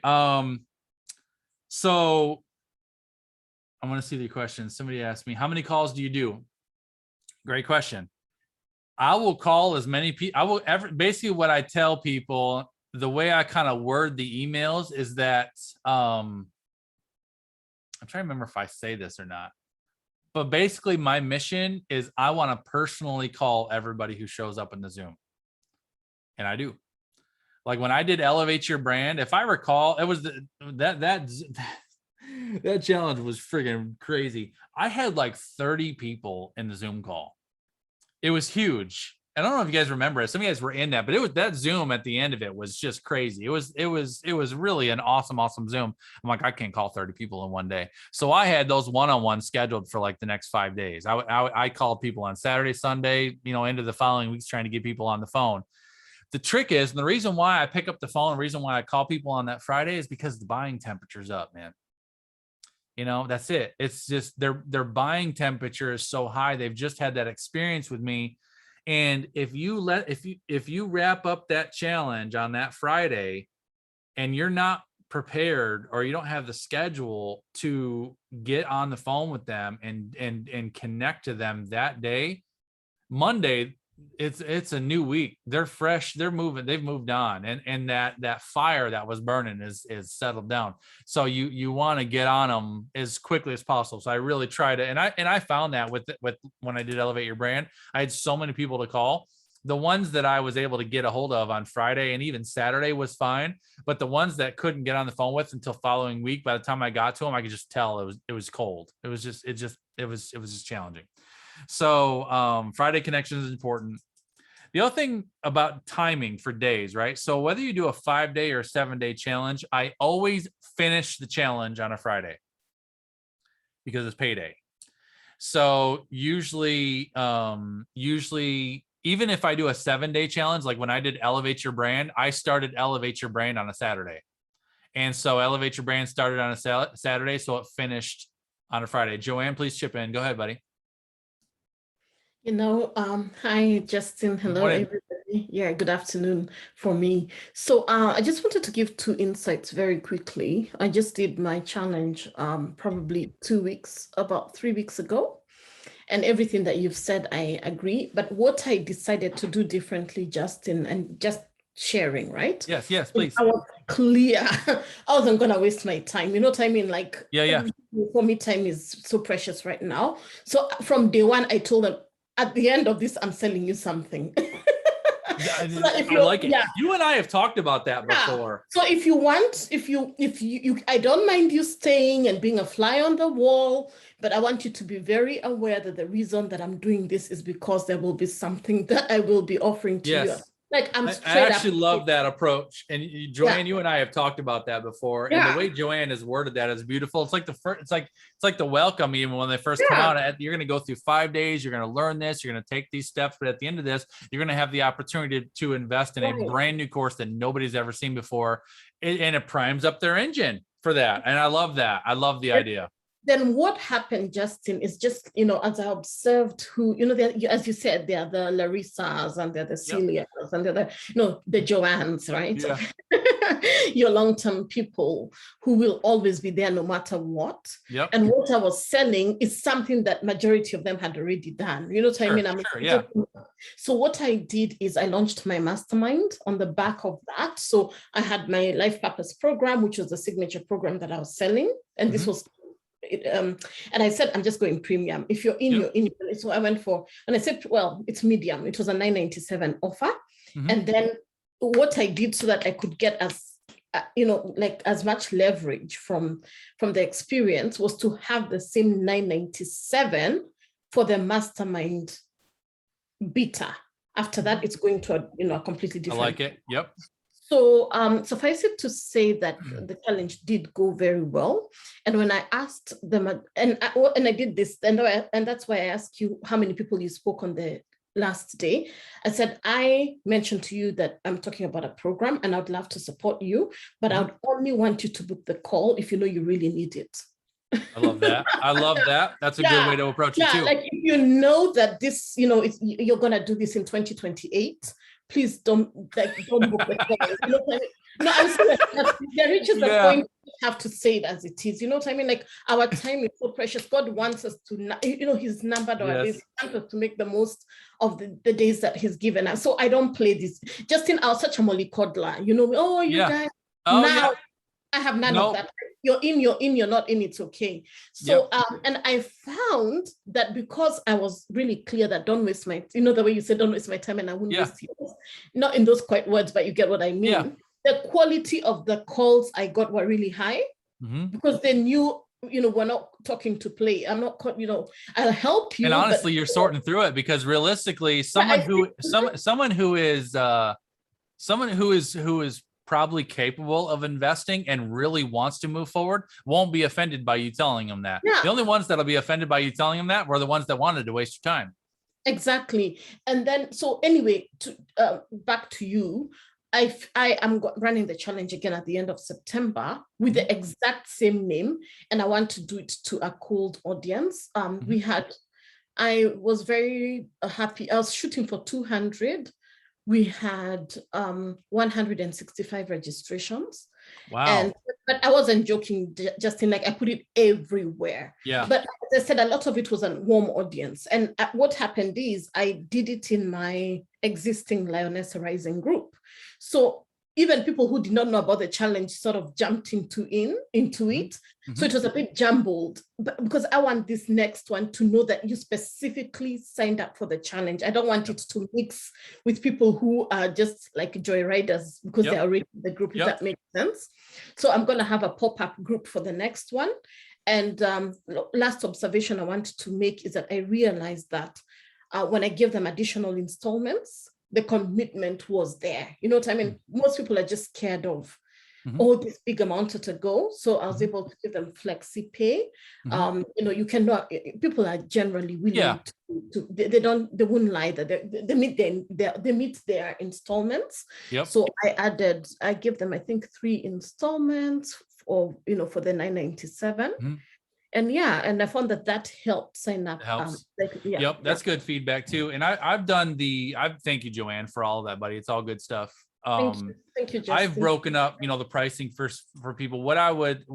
So I want to see the question. Somebody asked me, how many calls do you do? Great question. I will call as many people. Basically what I tell people, the way I kind of word the emails is that I'm trying to remember if I say this or not, but basically my mission is I want to personally call everybody who shows up in the Zoom. And I do. Like when I did Elevate Your Brand, if I recall, it was that challenge was friggin' crazy. I had like 30 people in the Zoom call. It was huge. I don't know if you guys remember it. Some of you guys were in that, but it was that Zoom at the end of it was just crazy. It was really an awesome Zoom. I'm like, I can't call 30 people in one day. So I had those one-on-ones scheduled for like the next 5 days. I called people on Saturday, Sunday, into the following weeks, trying to get people on the phone. The trick is, and the reason why I pick up the phone, the reason why I call people on that Friday is because the buying temperature's up, man. That's it. It's just their buying temperature is so high. They've just had that experience with me. And if you wrap up that challenge on that Friday and you're not prepared, or you don't have the schedule to get on the phone with them and connect to them that day, Monday, it's a new week. They're fresh. They're moving. They've moved on. And that fire that was burning is settled down. So you want to get on them as quickly as possible. So I really try to, and I found that with when I did Elevate Your Brand, I had so many people to call. The ones that I was able to get a hold of on Friday and even Saturday was fine. But the ones that couldn't get on the phone with until following week, by the time I got to them, I could just tell it was cold. It was just challenging. So Friday connection is important. The other thing about timing for days, right? So whether you do a 5-day or 7-day challenge, I always finish the challenge on a Friday because it's payday. So usually, even if I do a 7-day challenge, like when I did Elevate Your Brand, I started Elevate Your Brand on a Saturday. And so Elevate Your Brand started on a Saturday, so it finished on a Friday. Joanne, please chip in. Go ahead, buddy. Hi, Justin. Hello, everybody. Yeah, good afternoon for me. So I just wanted to give 2 insights very quickly. I just did my challenge probably about 3 weeks ago. And everything that you've said, I agree. But what I decided to do differently, Justin, and just sharing, right? Yes, please. I was clear. I wasn't going to waste my time. You know what I mean? Like, yeah. For me, time is so precious right now. So from day one, I told them, at the end of this, I'm selling you something. I like it. Yeah. You and I have talked about that before. So if you want, if you, I don't mind you staying and being a fly on the wall, but I want you to be very aware that the reason that I'm doing this is because there will be something that I will be offering to you. Like I actually love that approach. And Joanne, you and I have talked about that before. And the way Joanne has worded that is beautiful. It's like it's like the welcome, even when they first come out. You're going to go through 5 days. You're going to learn this. You're going to take these steps. But at the end of this, you're going to have the opportunity to invest in a brand new course that nobody's ever seen before. And it primes up their engine for that. And I love that. I love the idea. then what happened, Justin, is just, as I observed who, as you said, there are the Larissas and there are the Celias and there are the Joannes, right? Yeah. Your long-term people who will always be there no matter what. Yep. And what I was selling is something that majority of them had already done. You know what I mean? Yeah. So what I did is I launched my mastermind on the back of that. So I had my life purpose program, which was the signature program that I was selling. And this was and I said, I'm just going premium. If you're in, you're in. So I went for, and I said, well, it's medium. It was a $997 offer. And then what I did so that I could get as much leverage from the experience was to have the same $997 for the mastermind beta. After that, it's going to a completely different. I like it. Yep. So suffice it to say that the challenge did go very well. And when I asked them, and I did this, and that's why I asked you how many people you spoke on the last day. I said, I mentioned to you that I'm talking about a program and I'd love to support you, but I would only want you to book the call if you know you really need it. I love that. I love that. That's a good way to approach it too. Like if you know that this, you're gonna do this in 2028, please don't book the call. You know what I mean? No, I'm saying the reaches are going to have to say it as it is. You know what I mean? Like our time is so precious. God wants us to, He's numbered our days. He wants us to make the most of the days that He's given us. So I don't play this. Justin, I was such a mollycoddler. Guys. Now I have none of that. You're in, you're not in, it's okay. So, and I found that because I was really clear that don't waste my, the way you said, don't waste my time and I wouldn't waste yours. Not in those quite words, but you get what I mean. Yeah. The quality of the calls I got were really high because they knew, we're not talking to play. I'm not, I'll help you. And honestly, you're sorting through it because realistically, someone who is probably capable of investing and really wants to move forward won't be offended by you telling them that. Yeah. The only ones that'll be offended by you telling them that were the ones that wanted to waste your time. Exactly. And then, so anyway, back to you, I am running the challenge again at the end of September with the exact same name. And I want to do it to a cold audience. I was very happy. I was shooting for 200. We had 165 registrations. Wow. But I wasn't joking, Justin, like I put it everywhere. Yeah. But as I said, a lot of it was a warm audience. And what happened is I did it in my existing Lioness Rising group. So even people who did not know about the challenge sort of jumped into it. So it was a bit jumbled, but because I want this next one to know that you specifically signed up for the challenge. I don't want it to mix with people who are just like joyriders because they're already in the group, if that makes sense. So I'm going to have a pop-up group for the next one. And last observation I want to make is that I realized that when I give them additional installments, the commitment was there. You know what I mean? Most people are just scared of this big amount to go. So I was able to give them flexi pay. You cannot, people are generally willing to they wouldn't lie that they meet their installments. So I give them, I think 3 installments for the $997. And and I found that helped sign up. Helps. That's good feedback too. And thank you, Joanne, for all of that, buddy. It's all good stuff. Thank you, Justin. I've broken up, the pricing for people. What I would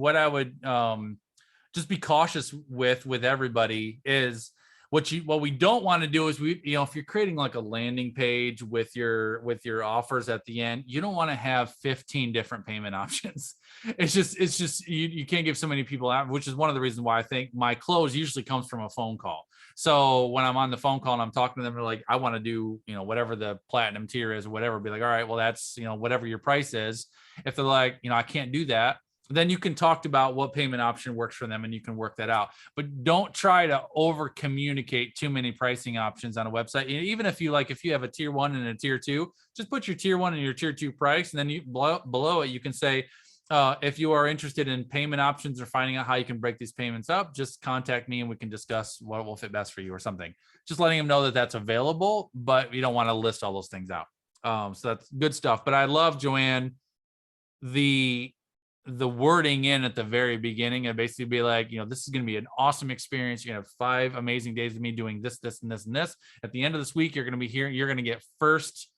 just be cautious with everybody is what we don't want to do is if you're creating like a landing page with your offers at the end, you don't want to have 15 different payment options. It's just you can't give so many people out, which is one of the reasons why I think my close usually comes from a phone call. So when I'm on the phone call and I'm talking to them, they're like, I want to do, whatever the platinum tier is or whatever, be like, all right, well, that's, whatever your price is. If they're like, I can't do that, then you can talk about what payment option works for them and you can work that out. But don't try to over communicate too many pricing options on a website. Even if you have a tier 1 and a tier 2, just put your tier 1 and your tier 2 price. And then below it, you can say, if you are interested in payment options or finding out how you can break these payments up, just contact me and we can discuss what will fit best for you or something. Just letting them know that that's available, but you don't want to list all those things out. So that's good stuff. But I love, Joanne, the the wording in at the very beginning and basically be like, this is going to be an awesome experience. You're going to have 5 amazing days of me doing this, this, and this, and this. At the end of this week, you're going to be here. You're going to get first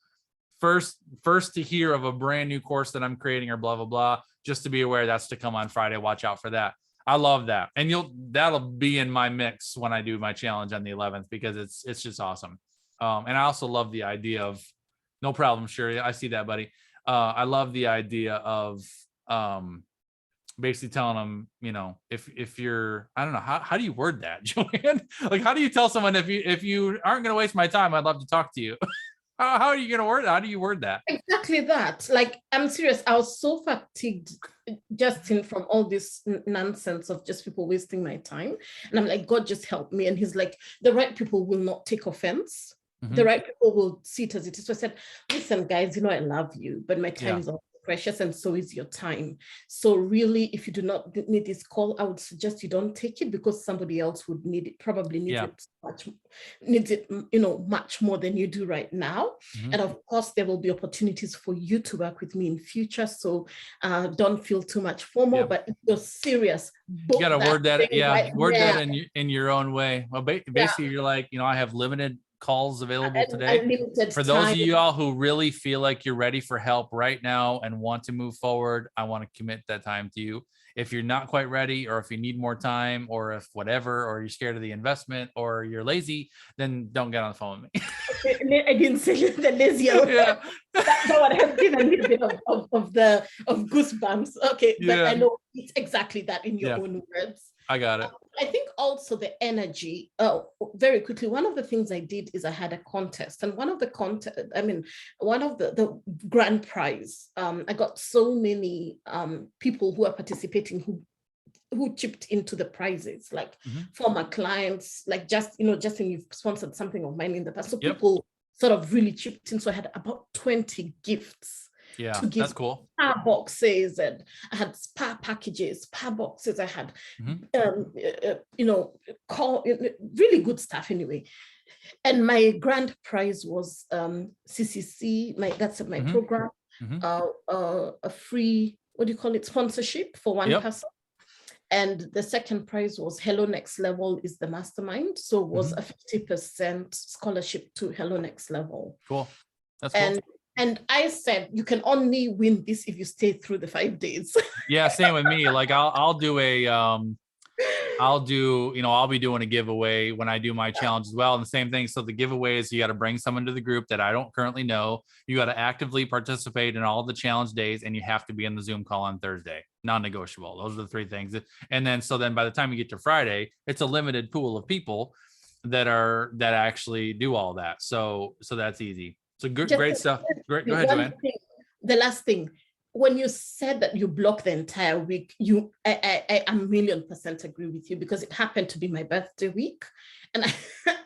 to hear of a brand new course that I'm creating, or blah, blah, blah, just to be aware that's to come on Friday. Watch out for that. I love that. And that'll be in my mix when I do my challenge on the 11th, because it's just awesome. And I also love the idea of, no problem, Sherry, I see that, buddy. I love the idea of basically telling them, if you're, I don't know, how do you word that, Joanne? Like, how do you tell someone, if you aren't going to waste my time, I'd love to talk to you? How are you going to word it? How do you word that? Exactly that. Like, I'm serious. I was so fatigued, Justin, from all this nonsense of just people wasting my time. And I'm like, God, just help me. And he's like, the right people will not take offense. The right people will see it as it is. So I said, listen, guys, I love you, but my time is also precious, and so is your time. So really, if you do not need this call, I would suggest you don't take it, because somebody else would need it, probably needs it much more than you do right now. And of course, there will be opportunities for you to work with me in future. So don't feel too much FOMO, but if you're serious, you got to word that. That in your own way. Well, basically you're like, I have limited calls available today. For those of you all who really feel like you're ready for help right now and want to move forward, I want to commit that time to you. If you're not quite ready, or if you need more time, or if whatever, or you're scared of the investment, or you're lazy, then don't get on the phone with me. I didn't say the lazy. Yeah. That's what has given me a bit of goosebumps. Okay, but I know it's exactly that in your own words. I got it. I think also the energy, very quickly, one of the things I did is I had a contest, and one of the grand prize, I got so many people who are participating who chipped into the prizes, like former clients, like Justin, you've sponsored something of mine in the past. So people sort of really chipped in. So I had about 20 gifts. Yeah, to give that's cool. Spa boxes, and I had spa packages, spa boxes. I had, really good stuff anyway. And my grand prize was CCC. That's my program. A free, what do you call it, sponsorship for one person. And the second prize was Hello Next Level is the mastermind. So it was a 50% scholarship to Hello Next Level. Cool. That's cool. And I said, you can only win this if you stay through the 5 days. Yeah, same with me. Like I'll be doing a giveaway when I do my challenge as well. And the same thing. So the giveaway is, you got to bring someone to the group that I don't currently know. You got to actively participate in all the challenge days, and you have to be in the Zoom call on Thursday. Non-negotiable. Those are the 3 things. And then by the time you get to Friday, it's a limited pool of people that actually do all that. So that's easy. So great stuff. Great. Go ahead, Joanne. The last thing, when you said that you block the entire week, I 1,000,000% agree with you, because it happened to be my birthday week.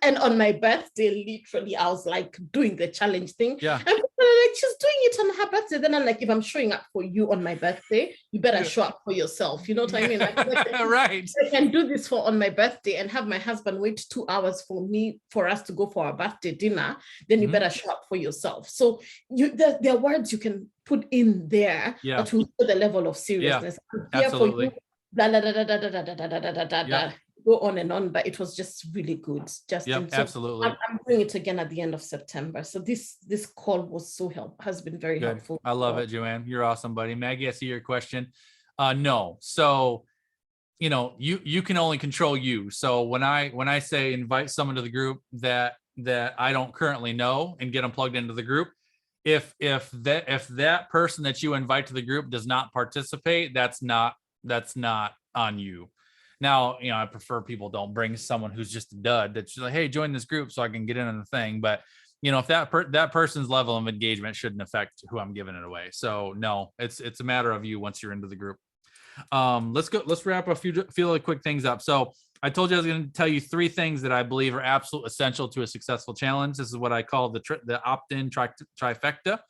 And on my birthday, literally, I was like doing the challenge thing. Yeah. And people are like, she's doing it on her birthday. Then I'm like, if I'm showing up for you on my birthday, you better show up for yourself. You know what I mean? Like, right. I can do this on my birthday and have my husband wait 2 hours for us to go for our birthday dinner. Then you better show up for yourself. So there are words you can put in there that will show the level of seriousness. Absolutely. Blah, blah, blah, blah, blah, blah, blah, blah, blah, blah, blah. Go on and on, but it was just really good. Justin. So absolutely. I'm doing it again at the end of September. So this call was has been very helpful. I love it, Joanne. You're awesome, buddy. Maggie, I see your question. No. So, you can only control you. So when I say invite someone to the group that I don't currently know and get them plugged into the group, if that person that you invite to the group does not participate, that's not on you. Now, I prefer people don't bring someone who's just a dud that's just like, hey, join this group so I can get in on the thing. But, if that person's level of engagement shouldn't affect who I'm giving it away. So no, it's a matter of you once you're into the group. Let's wrap a few quick things up. So I told you I was going to tell you 3 things that I believe are absolute essential to a successful challenge. This is what I call the opt-in trifecta.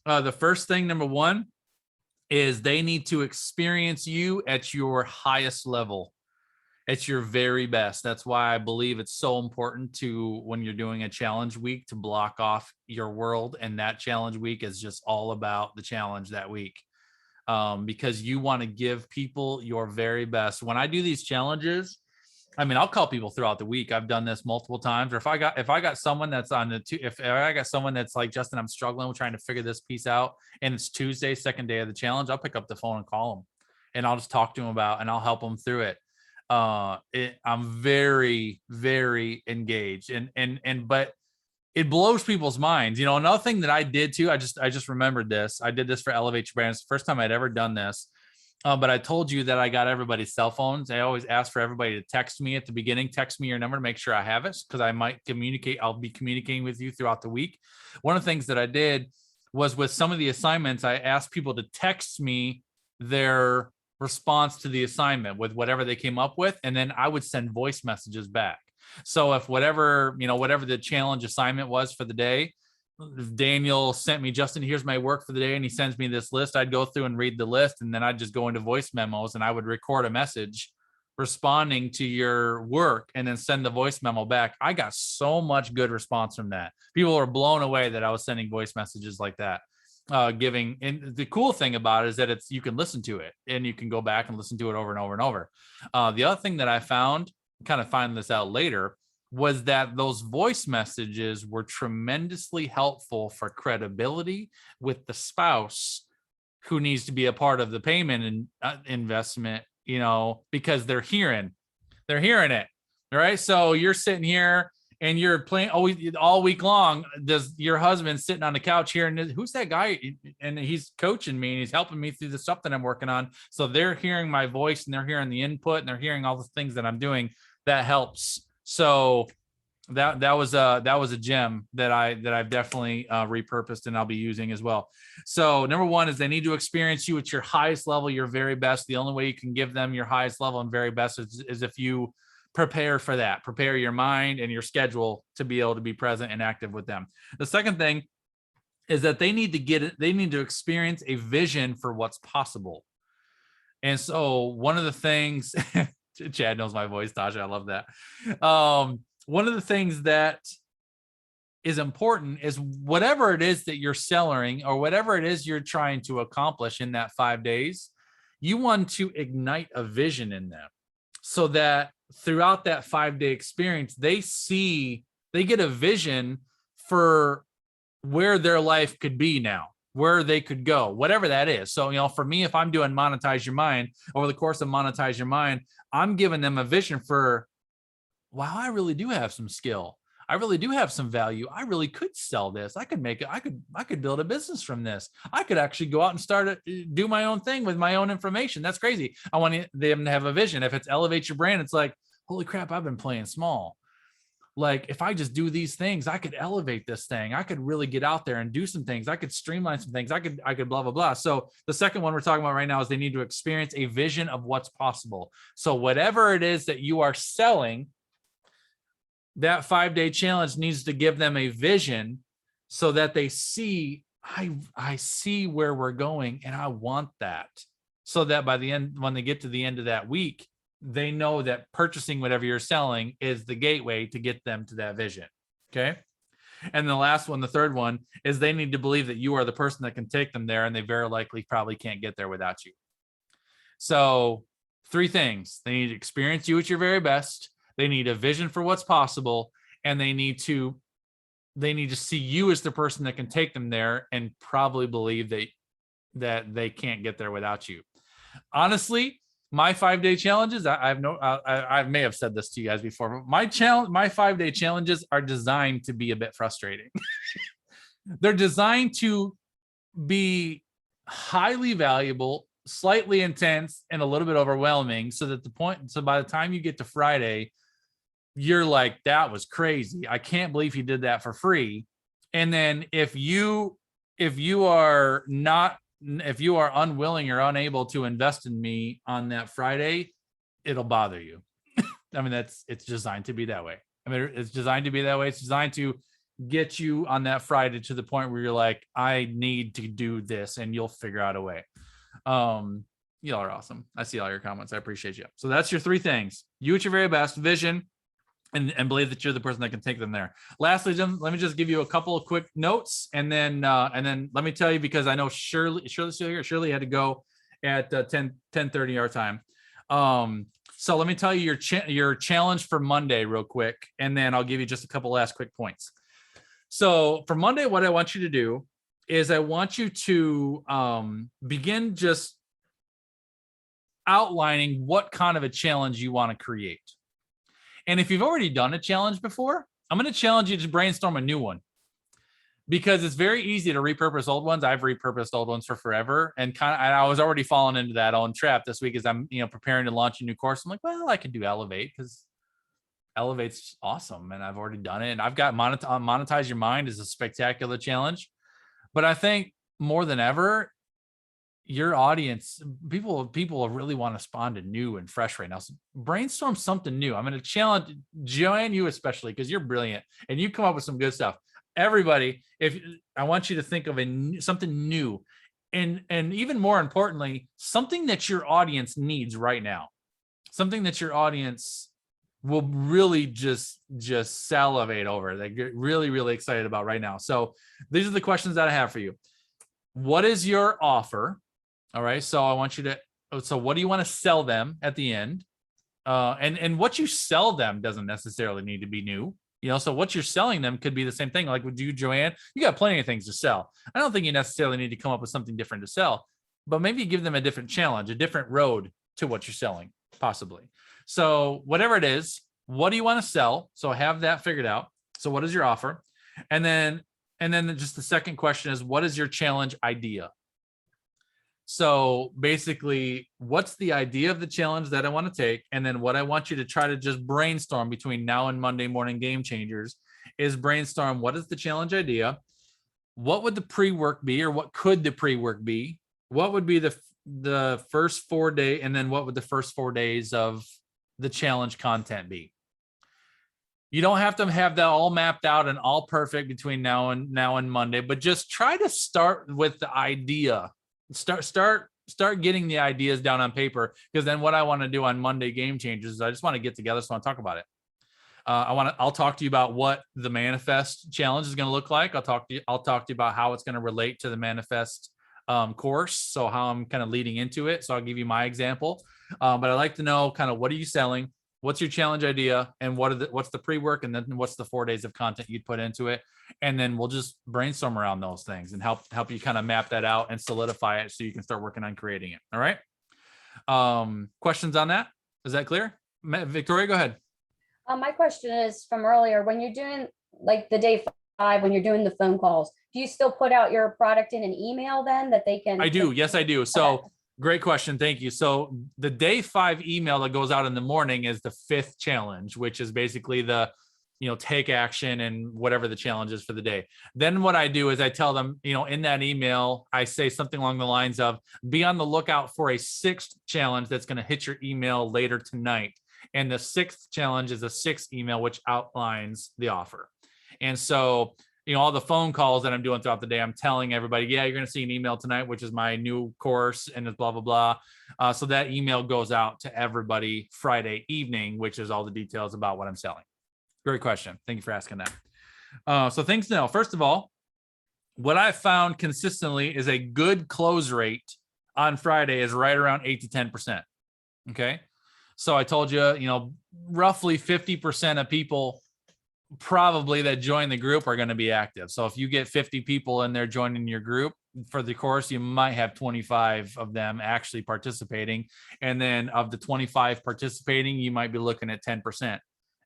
The first thing, number 1, is they need to experience you at your highest level. It's your very best. That's why I believe it's so important to, when you're doing a challenge week, to block off your world. And that challenge week is just all about the challenge that week. because you want to give people your very best. When I do these challenges, I mean, I'll call people throughout the week. I've done this multiple times. Or if I got someone that's on if I got someone that's like, Justin, I'm struggling with trying to figure this piece out, and it's Tuesday, second day of the challenge, I'll pick up the phone and call them, and I'll just talk to them and I'll help them through it. I'm very, very engaged, but it blows people's minds. Another thing that I did too, I just remembered this. I did this for Elevate Your Brand. It's the first time I'd ever done this. But I told you that I got everybody's cell phones. I always ask for everybody to text me at the beginning. Text me your number to make sure I have it, because I might communicate. I'll be communicating with you throughout the week. One of the things that I did was, with some of the assignments, I asked people to text me their response to the assignment with whatever they came up with, and then I would send voice messages back. So if whatever the challenge assignment was for the day, Daniel sent me, Justin, here's my work for the day, and he sends me this list, I'd go through and read the list, and then I'd just go into voice memos and I would record a message responding to your work and then send the voice memo back. I got so much good response from that. People were blown away that I was sending voice messages like that. And the cool thing about it is that you can listen to it, and you can go back and listen to it over and over and over. The other thing that I found, kind of find this out later, was that those voice messages were tremendously helpful for credibility with the spouse who needs to be a part of the payment and investment, because they're hearing it. All right. So you're sitting here and you're playing all week long. Does your husband sitting on the couch here, and who's that guy? And he's coaching me and he's helping me through the stuff that I'm working on. So they're hearing my voice, and they're hearing the input, and they're hearing all the things that I'm doing. That helps. So that was a gem that I've definitely repurposed, and I'll be using as well. So number one is, they need to experience you at your highest level, your very best. The only way you can give them your highest level and very best is if you prepare for that. Prepare your mind and your schedule to be able to be present and active with them. The second thing is that they need to experience a vision for what's possible. And so one of the things, Chad knows my voice, Tasha, I love that. One of the things that is important is, whatever it is that you're selling or whatever it is you're trying to accomplish in that 5 days, you want to ignite a vision in them, so that throughout that 5-day experience, they get a vision for where their life could be now, where they could go, whatever that is. So, for me, if I'm doing Monetize Your Mind, over the course of Monetize Your Mind, I'm giving them a vision for, wow, I really do have some skill. I really do have some value. I really could sell this. I could make it. I could build a business from this. I could actually go out and do my own thing with my own information. That's crazy. I want them to have a vision. If it's Elevate Your Brand, it's like, holy crap, I've been playing small. Like, if I just do these things, I could elevate this thing. I could really get out there and do some things. I could streamline some things. I could blah, blah, blah. So the second one we're talking about right now is, they need to experience a vision of what's possible. So whatever it is that you are selling, that 5-day challenge needs to give them a vision, so that they see, I see where we're going, and I want that. So that by the end, when they get to the end of that week, they know that purchasing whatever you're selling is the gateway to get them to that vision. Okay. And the last one, the third one, is they need to believe that you are the person that can take them there, and they very likely probably can't get there without you. So 3 things: they need to experience you at your very best. They need a vision for what's possible, and they need to see you as the person that can take them there, and probably believe that they can't get there without you. Honestly, my 5-day challenges, I may have said this to you guys before, but my 5-day challenges are designed to be a bit frustrating. They're designed to be highly valuable, slightly intense, and a little bit overwhelming, so by the time you get to Friday, you're like, that was crazy. I can't believe he did that for free. And then if you are unwilling or unable to invest in me on that Friday, it'll bother you. I mean, it's designed to be that way. It's designed to be that way. It's designed to get you on that Friday to the point where you're like, I need to do this, and you'll figure out a way. Y'all are awesome. I see all your comments. I appreciate you. So that's your 3 things: you at your very best, vision, and believe that you're the person that can take them there. Lastly, Jim, let me just give you a couple of quick notes, and then let me tell you, because I know Shirley's still here. Shirley had to go at 10:30 our time. So let me tell you your challenge for Monday real quick, and then I'll give you just a couple last quick points. So for Monday, what I want you to do is I want you to begin just outlining what kind of a challenge you want to create. And if you've already done a challenge before, I'm going to challenge you to brainstorm a new one, because it's very easy to repurpose old ones. I've repurposed old ones for forever, and I was already falling into that own trap this week as I'm preparing to launch a new course. I'm like, well, I could do Elevate because Elevate's awesome, and I've already done it. And I've got Monetize Your Mind is a spectacular challenge. But I think more than ever, your audience, people really want to respond to new and fresh right now. So brainstorm something new. I'm going to challenge Joanne, you especially, because you're brilliant and you come up with some good stuff. Everybody, if I want you to think of something new, and even more importantly, something that your audience needs right now, something that your audience will really just salivate over, that get really, really excited about right now. So these are the questions that I have for you. What is your offer? All right. So I want you to, so what do you want to sell them at the end? And what you sell them doesn't necessarily need to be new. So what you're selling them could be the same thing. Like with you, Joanne, you got plenty of things to sell. I don't think you necessarily need to come up with something different to sell, but maybe give them a different challenge, a different road to what you're selling, possibly. So whatever it is, what do you want to sell? So have that figured out. So what is your offer? And then just the second question is, what is your challenge idea? So basically, what's the idea of the challenge that I want to take? And then what I want you to try to just brainstorm between now and Monday morning game changers is brainstorm, what is the challenge idea? What would the pre-work be, or what could the pre-work be? What would be the first 4 day? And then what would the first 4 days of the challenge content be? You don't have to have that all mapped out and all perfect between now and Monday, but just try to start with the idea. Start getting the ideas down on paper, because then what I want to do on Monday game changers is I just want to get together, so I want to talk about it. I'll talk to you about what the manifest challenge is going to look like. I'll talk to you about how it's going to relate to the manifest course, so how I'm kind of leading into it. So I'll give you my example, but I'd like to know kind of, what are you selling, what's your challenge idea, and what's the pre-work, and then what's the 4 days of content you'd put into it. And then we'll just brainstorm around those things and help you kind of map that out and solidify it so you can start working on creating it. All right. Questions on that? Is that clear? Victoria, go ahead. My question is from earlier, when you're doing like the day 5, when you're doing the phone calls, do you still put out your product in an email then that they can? I do. Yes, I do. So great question. Thank you. So the day 5 email that goes out in the morning is the 5th challenge, which is basically the, take action and whatever the challenge is for the day. Then what I do is I tell them, in that email, I say something along the lines of, be on the lookout for a 6th challenge that's going to hit your email later tonight. And the 6th challenge is a 6th email, which outlines the offer. And so, all the phone calls that I'm doing throughout the day, I'm telling everybody, yeah, you're going to see an email tonight, which is my new course, and it's blah, blah, blah. So that email goes out to everybody Friday evening, which is all the details about what I'm selling. Great question. Thank you for asking that. So things to know. First of all, what I found consistently is a good close rate on Friday is right around 8 to 10%. Okay. So I told you, roughly 50% of people probably that join the group are going to be active. So if you get 50 people in there joining your group for the course, you might have 25 of them actually participating. And then of the 25 participating, you might be looking at 10%,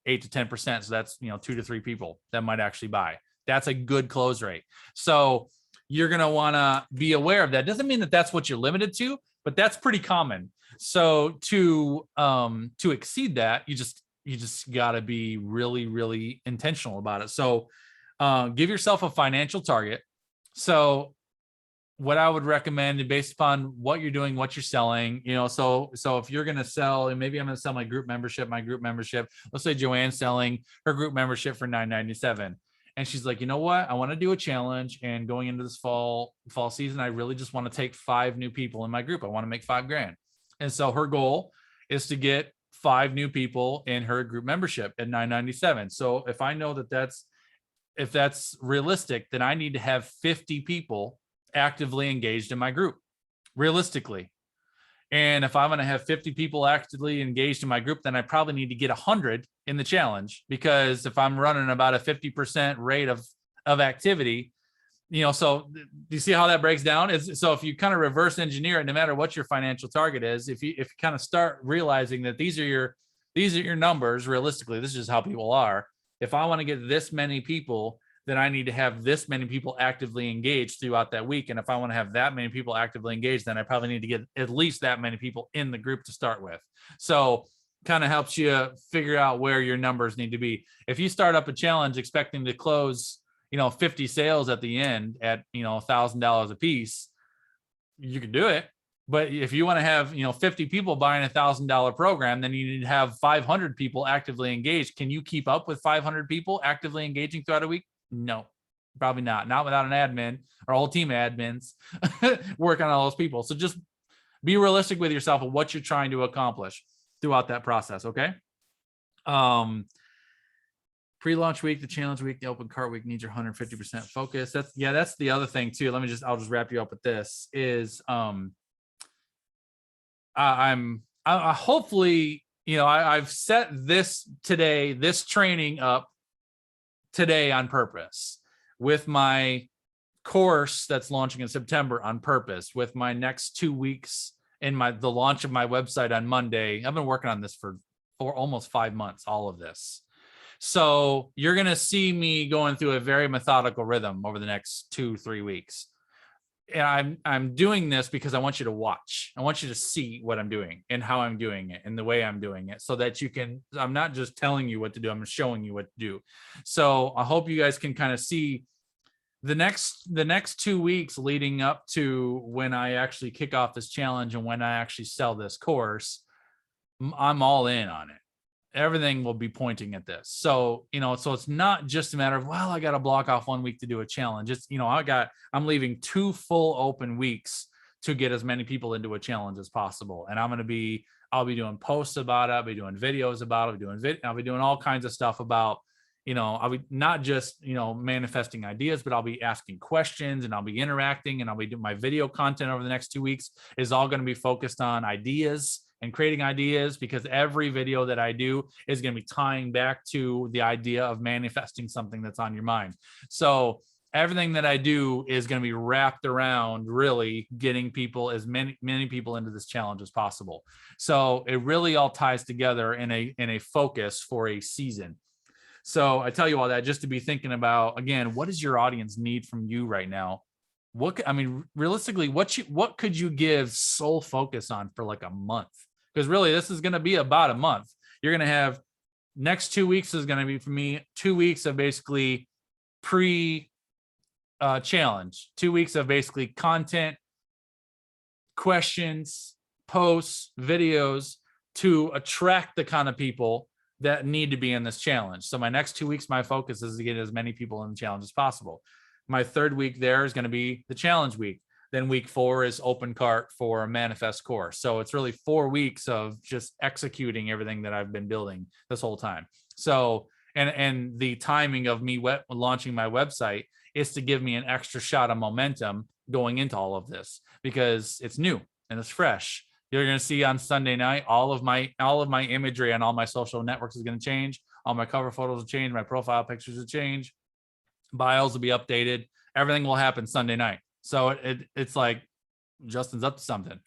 8 to 10%. So that's, 2 to 3 people that might actually buy. That's a good close rate. So you're going to want to be aware of that. Doesn't mean that that's what you're limited to, but that's pretty common. So to exceed that, you just got to be really, really intentional about it. So give yourself a financial target. So what I would recommend, based upon what you're doing, what you're selling, so if you're going to sell, and maybe I'm going to sell my group membership, let's say Joanne's selling her group membership for $9.97. And she's like, you know what? I want to do a challenge, and going into this fall season, I really just want to take 5 new people in my group. I want to make $5,000. And so her goal is to get 5 new people in her group membership at $9.97. So if I know if that's realistic, then I need to have 50 people actively engaged in my group, realistically. And if I'm going to have 50 people actively engaged in my group, then I probably need to get 100 in the challenge, because if I'm running about a 50% rate of activity, you know, so do you see how that breaks down? So if you kind of reverse engineer it, no matter what your financial target is, if you kind of start realizing that these are your numbers, realistically, this is just how people are. If I want to get this many people, then I need to have this many people actively engaged throughout that week. And if I want to have that many people actively engaged, then I probably need to get at least that many people in the group to start with. So kind of helps you figure out where your numbers need to be. If you start up a challenge expecting to close, 50 sales at the end at, $1,000 a piece, you can do it. But if you want to have, 50 people buying $1,000 program, then you need to have 500 people actively engaged. Can you keep up with 500 people actively engaging throughout a week? No, probably not. Not without an admin or a whole team of admins working on all those people. So just be realistic with yourself of what you're trying to accomplish throughout that process. Okay. Pre-launch week, the challenge week, the open cart week needs your 150% focus. That's the other thing too. I'll just wrap you up with this is, hopefully, I've set this training up today on purpose, with my course that's launching in September on purpose, with my next 2 weeks and the launch of my website on Monday. I've been working on this for almost 5 months, all of this. So you're going to see me going through a very methodical rhythm over the next 2-3 weeks. And I'm doing this because I want you to watch. I want you to see what I'm doing and how I'm doing it and the way I'm doing it, so that I'm not just telling you what to do, I'm showing you what to do. So I hope you guys can kind of see the next 2 weeks leading up to when I actually kick off this challenge and when I actually sell this course. I'm all in on it. Everything will be pointing at this. So, so it's not just a matter of, well, I got to block off 1 week to do a challenge. It's, I'm leaving 2 full open weeks to get as many people into a challenge as possible. And I'll be doing posts about it. I'll be doing videos about it. I'll be doing all kinds of stuff about, I'll be not just, manifesting ideas, but I'll be asking questions and I'll be interacting, and I'll be doing my video content over the next 2 weeks is all going to be focused on ideas and creating ideas, because every video that I do is going to be tying back to the idea of manifesting something that's on your mind. So everything that I do is going to be wrapped around really getting people, as many people into this challenge as possible. So it really all ties together in a focus for a season. So I tell you all that just to be thinking about, again, what does your audience need from you right now? Realistically, what could you give sole focus on for like a month? Because really, this is going to be about a month. You're going to have next 2 weeks is going to be for me 2 weeks of basically challenge, 2 weeks of basically content, questions, posts, videos to attract the kind of people that need to be in this challenge. So my next 2 weeks, my focus is to get as many people in the challenge as possible. My third week there is going to be the challenge week. Then week 4 is open cart for a manifest course. So it's really 4 weeks of just executing everything that I've been building this whole time. So, and the timing of me launching my website is to give me an extra shot of momentum going into all of this, because it's new and it's fresh. You're going to see on Sunday night, all of my imagery on all my social networks is going to change. All my cover photos will change. My profile pictures will change. Bios will be updated. Everything will happen Sunday night. So it's like Justin's up to something.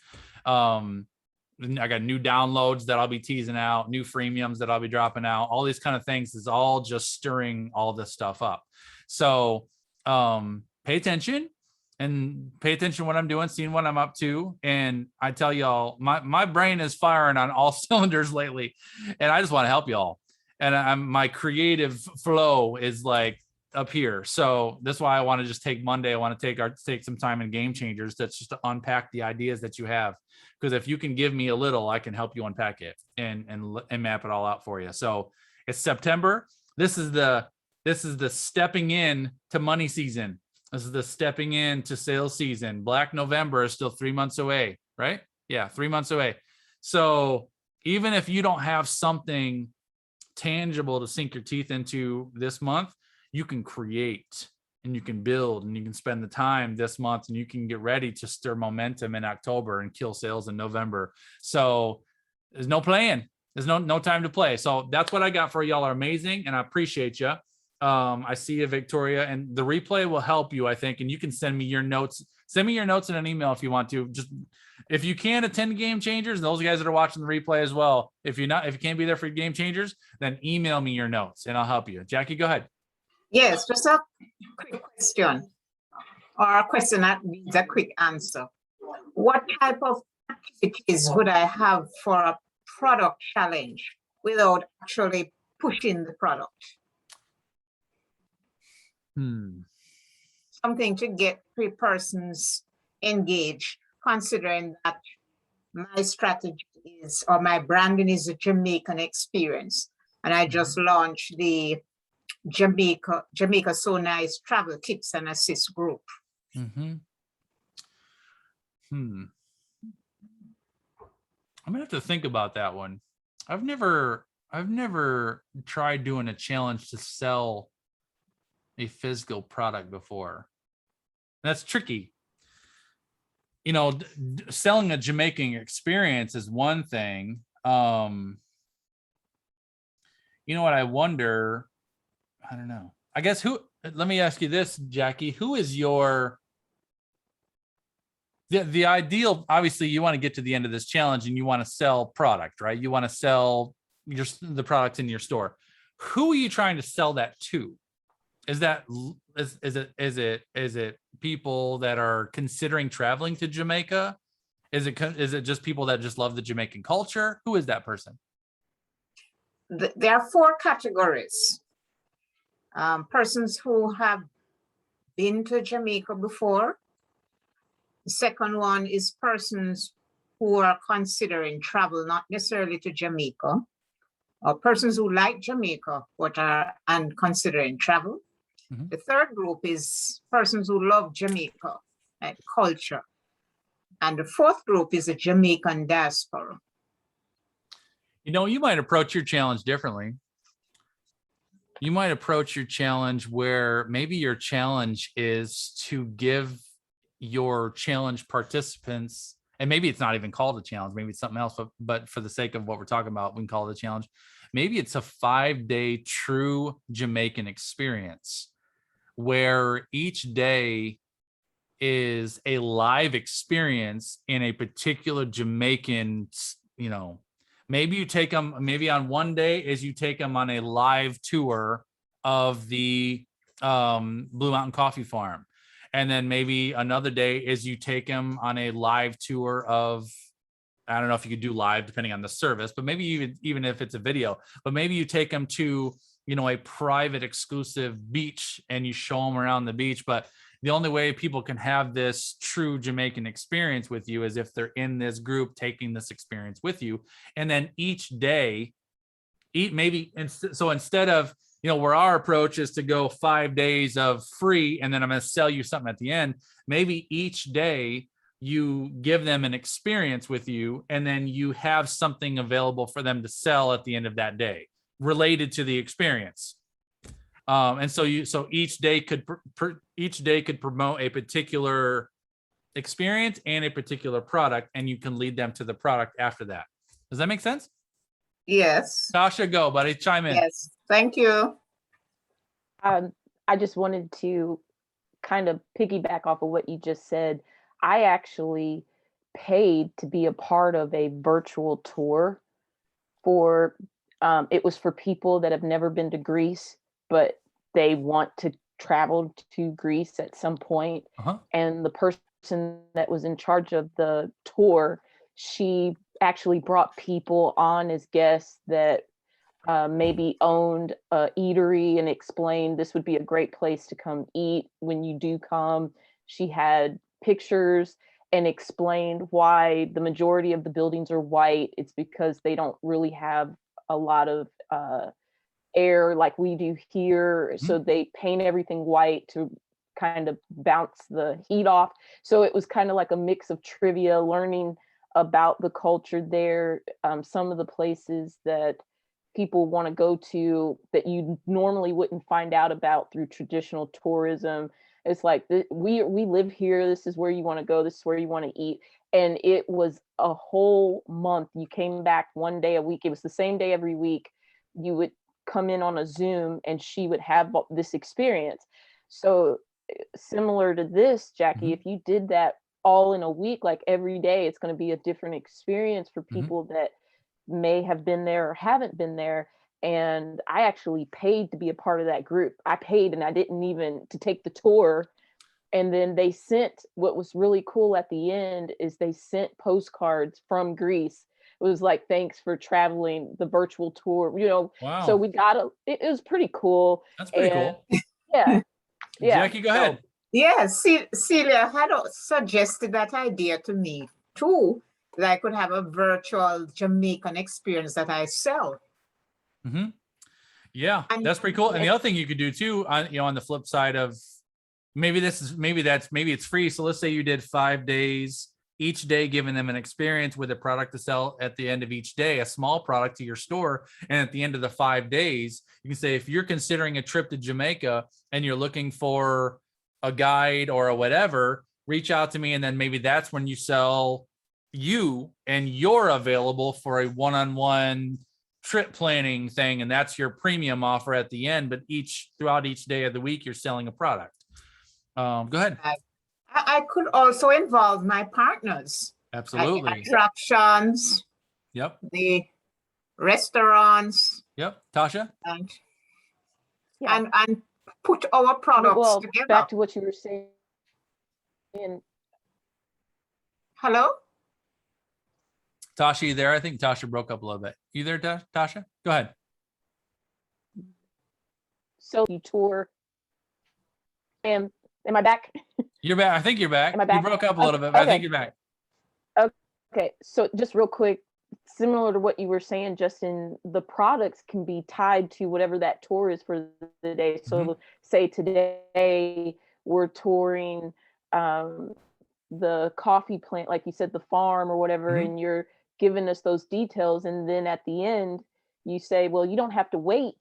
I got new downloads that I'll be teasing out, new freemiums that I'll be dropping out. All these kind of things is all just stirring all this stuff up. So pay attention to what I'm doing, seeing what I'm up to. And I tell y'all, my brain is firing on all cylinders lately, and I just want to help y'all. And my creative flow is like up here. So that's why I want to just take Monday. I want to take some time in Game Changers. That's just to unpack the ideas that you have. Because if you can give me a little, I can help you unpack it and map it all out for you. So it's September. This is the stepping in to money season. This is the stepping into sales season. Black November is still 3 months away, right? Yeah, 3 months away. So even if you don't have something tangible to sink your teeth into this month, you can create and you can build and you can spend the time this month and you can get ready to stir momentum in October and kill sales in November. So there's no playing. There's no time to play. So that's what I got for y'all. Are amazing, and I appreciate you. I see you, Victoria, and the replay will help you, I think. And you can send me your notes. Send me your notes in an email if you want to. Just if you can attend Game Changers, those guys that are watching the replay as well. If you can't be there for Game Changers, then email me your notes and I'll help you. Jackie, go ahead. Yes, just a quick question, or a question that needs a quick answer. What type of activities would I have for a product challenge without actually pushing the product? Something to get 3 persons engaged, considering that my strategy is, or my branding is, a Jamaican experience. And I just launched the Jamaica So Nice Travel Tips and Assist group. I'm gonna have to think about that one. I've never tried doing a challenge to sell a physical product before. That's tricky. You know, selling a Jamaican experience is one thing. You know what I wonder? I don't know. I guess let me ask you this, Jackie, who is the ideal? Obviously you want to get to the end of this challenge and you want to sell product, right? You want to sell the products in your store. Who are you trying to sell that to? Is it people that are considering traveling to Jamaica? Is it just people that just love the Jamaican culture? Who is that person? There are 4 categories. Persons who have been to Jamaica before. The second one is persons who are considering travel, not necessarily to Jamaica, or persons who like Jamaica but are considering travel. The third group is persons who love Jamaica and culture. And the fourth group is a Jamaican diaspora. You know, you might approach your challenge differently. You might approach your challenge where maybe your challenge is to give your challenge participants, and maybe it's not even called a challenge, maybe it's something else, but for the sake of what we're talking about, we can call it a challenge. Maybe it's a 5-day true Jamaican experience where each day is a live experience in a particular Jamaican, you know, maybe you take them, maybe on one day is you take them on a live tour of the Blue Mountain Coffee Farm. And then maybe another day is you take them on a live tour of, I don't know if you could do live depending on the service, but maybe even if it's a video, but maybe you take them to, you know, a private exclusive beach and you show them around the beach. But the only way people can have this true Jamaican experience with you is if they're in this group taking this experience with you. And then each day, so instead of, you know, where our approach is to go 5 days of free and then I'm going to sell you something at the end, maybe each day you give them an experience with you and then you have something available for them to sell at the end of that day related to the experience. And so each day could promote a particular experience and a particular product, and you can lead them to the product after that. Does that make sense? Yes. Tasha, go, buddy, chime in. Yes, thank you. I just wanted to kind of piggyback off of what you just said. I actually paid to be a part of a virtual tour for, it was for people that have never been to Greece, but they want to travel to Greece at some point. And the person that was in charge of the tour, she actually brought people on as guests that maybe owned a eatery and explained this would be a great place to come eat when you do come. She had pictures and explained why the majority of the buildings are white. It's because they don't really have a lot of air like we do here. So they paint everything white to kind of bounce the heat off. So it was kind of like a mix of trivia, learning about the culture there. Some of the places that people want to go to that you normally wouldn't find out about through traditional tourism. It's like we live here. This is where you want to go. This is where you want to eat. And it was a whole month. You came back one day a week. It was the same day every week. You would come in on a Zoom and she would have this experience. So similar to this, Jackie, if you did that all in a week, like every day, it's going to be a different experience for people that may have been there or haven't been there. And I actually paid to be a part of that group. I paid and I didn't even to take the tour. And then they sent, what was really cool at the end is they sent postcards from Greece. It was like, thanks for traveling the virtual tour, you know. Wow. So we got it was pretty cool. That's pretty cool. Yeah. Yeah. Jackie, go ahead. Yes, Celia had suggested that idea to me too, that I could have a virtual Jamaican experience that I sell. Yeah, that's pretty cool. And the other thing you could do too, on the flip side of maybe it's free. So let's say you did 5 days, each day giving them an experience with a product to sell at the end of each day, a small product to your store. And at the end of the 5 days, you can say, if you're considering a trip to Jamaica and you're looking for a guide or a whatever, reach out to me. And then maybe that's when you sell you and you're available for a one-on-one trip planning thing. And that's your premium offer at the end. But throughout each day of the week, you're selling a product. Go ahead. I could also involve my partners. Absolutely. Attractions. Yep. The restaurants. Yep. Tasha? And put our products together. Back to what you were saying. Hello? Tasha, you there? I think Tasha broke up a little bit. You there, Tasha? Go ahead. So you tour. Am I back? You're back. I think you're back. Am I back? You broke up a little bit, but I think you're back. Okay. So just real quick, similar to what you were saying, Justin, the products can be tied to whatever that tour is for the day. So say today we're touring the coffee plant, like you said, the farm or whatever, and you're giving us those details. And then at the end, you say, well, you don't have to wait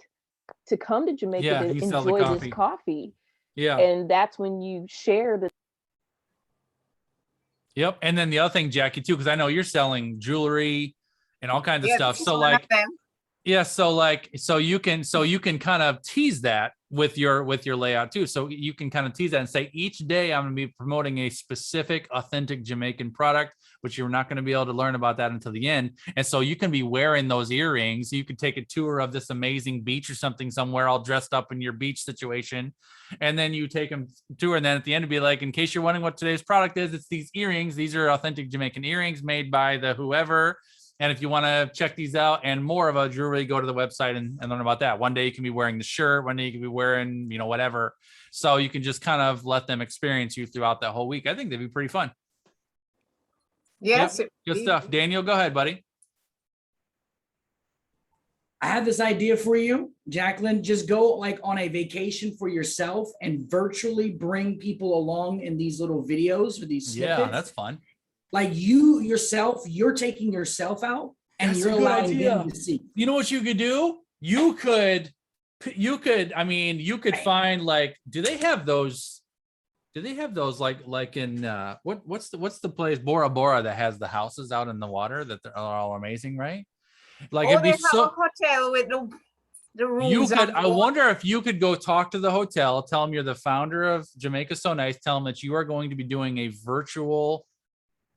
to come to Jamaica to enjoy this coffee. Yeah. And that's when you share the. Yep. And then the other thing, Jackie, too, because I know you're selling jewelry and all kinds of stuff. So like, so you can kind of tease that with your layout too. So you can kind of tease that and say, each day I'm going to be promoting a specific authentic Jamaican product, which you're not going to be able to learn about that until the end. And so you can be wearing those earrings. You could take a tour of this amazing beach or something somewhere all dressed up in your beach situation. And then you take them tour. And then at the end, it'd be like, in case you're wondering what today's product is, it's these earrings. These are authentic Jamaican earrings made by the whoever. And if you want to check these out and more of a jewelry, go to the website and learn about that. One day you can be wearing the shirt, one day you can be wearing, whatever. So you can just kind of let them experience you throughout that whole week. I think that'd be pretty fun. Yes. Yep. Good stuff. Daniel, go ahead, buddy. I have this idea for you, Jacqueline. Just go like on a vacation for yourself and virtually bring people along in these little videos or these snippets. Yeah, that's fun. Like you're taking yourself out and you're allowing them to see. You know what you could do? You could find like, do they have those like in what's the place Bora Bora that has the houses out in the water that are all amazing, right? Like it'd be so a hotel with the rooms. I wonder if you could go talk to the hotel, tell them you're the founder of Jamaica So Nice, tell them that you are going to be doing a virtual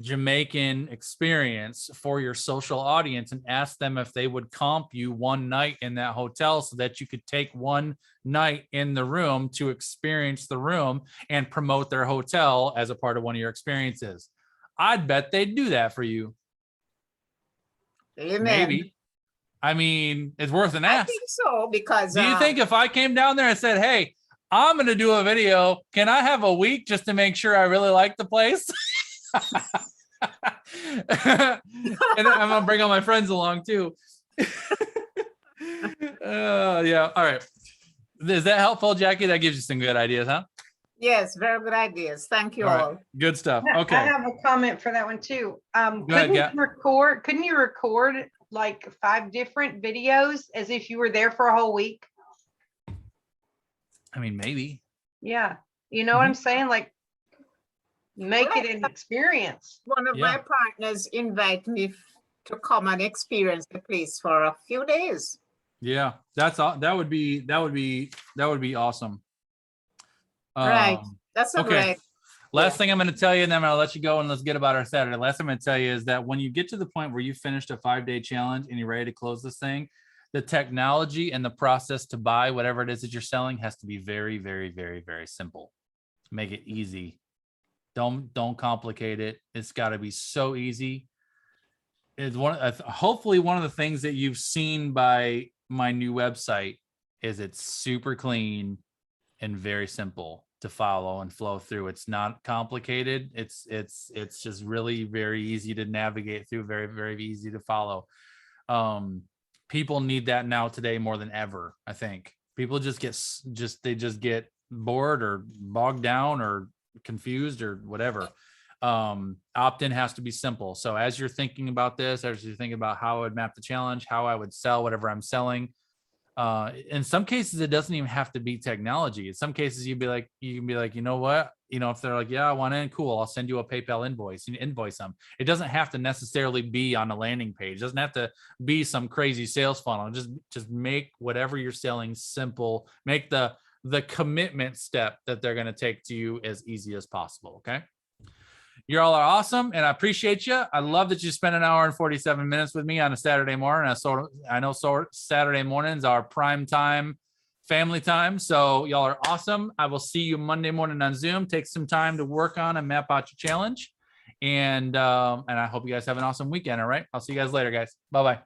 Jamaican experience for your social audience and ask them if they would comp you one night in that hotel so that you could take one night in the room to experience the room and promote their hotel as a part of one of your experiences. I'd bet they'd do that for you. Amen. Maybe. I mean, it's worth an ask. I think so, because do you think if I came down there and said, hey, I'm going to do a video, can I have a week just to make sure I really like the place? And I'm gonna bring all my friends along too. Yeah. All right. Is that helpful, Jackie? That gives you some good ideas, huh? Yes, very good ideas. Thank you all. Right. Good stuff. Okay. I have a comment for that one too. Couldn't you record like 5 different videos as if you were there for a whole week? I mean, maybe. Yeah. You know what I'm Mhm. saying? Like make it an experience. One of my partners invited me to come and experience the place for a few days. Yeah, that would be awesome. Right. That's a Okay. great. Last thing I'm going to tell you, and then I'm going to let you go and let's get about our Saturday. Last thing I'm going to tell you is that when you get to the point where you finished a 5-day challenge and you're ready to close this thing, the technology and the process to buy whatever it is that you're selling has to be very, very, very, very simple. Make it easy. Don't complicate it. It's got to be so easy. It's hopefully one of the things that you've seen by my new website is it's super clean and very simple to follow and flow through. It's not complicated. It's just really very easy to navigate through, very, very easy to follow. People need that now today more than ever. I think people just get bored or bogged down or confused or whatever. Opt-in has to be simple. So as you're thinking about this, as you're thinking about how I would map the challenge, how I would sell whatever I'm selling, in some cases it doesn't even have to be technology. In some cases you can be like, you know what, if they're like, yeah, I want in, cool, I'll send you a PayPal invoice. You invoice them. It doesn't have to necessarily be on a landing page. It doesn't have to be some crazy sales funnel. Just make whatever you're selling simple. Make the commitment step that they're going to take to you as easy as possible. Okay. You all are awesome, and I appreciate you. I love that you spent an hour and 47 minutes with me on a Saturday morning. I know Saturday mornings are prime time, family time, so y'all are awesome. I will see you Monday morning on Zoom. Take some time to work on and map out your challenge, and I hope you guys have an awesome weekend. All right, I'll see you guys later, guys. Bye-bye.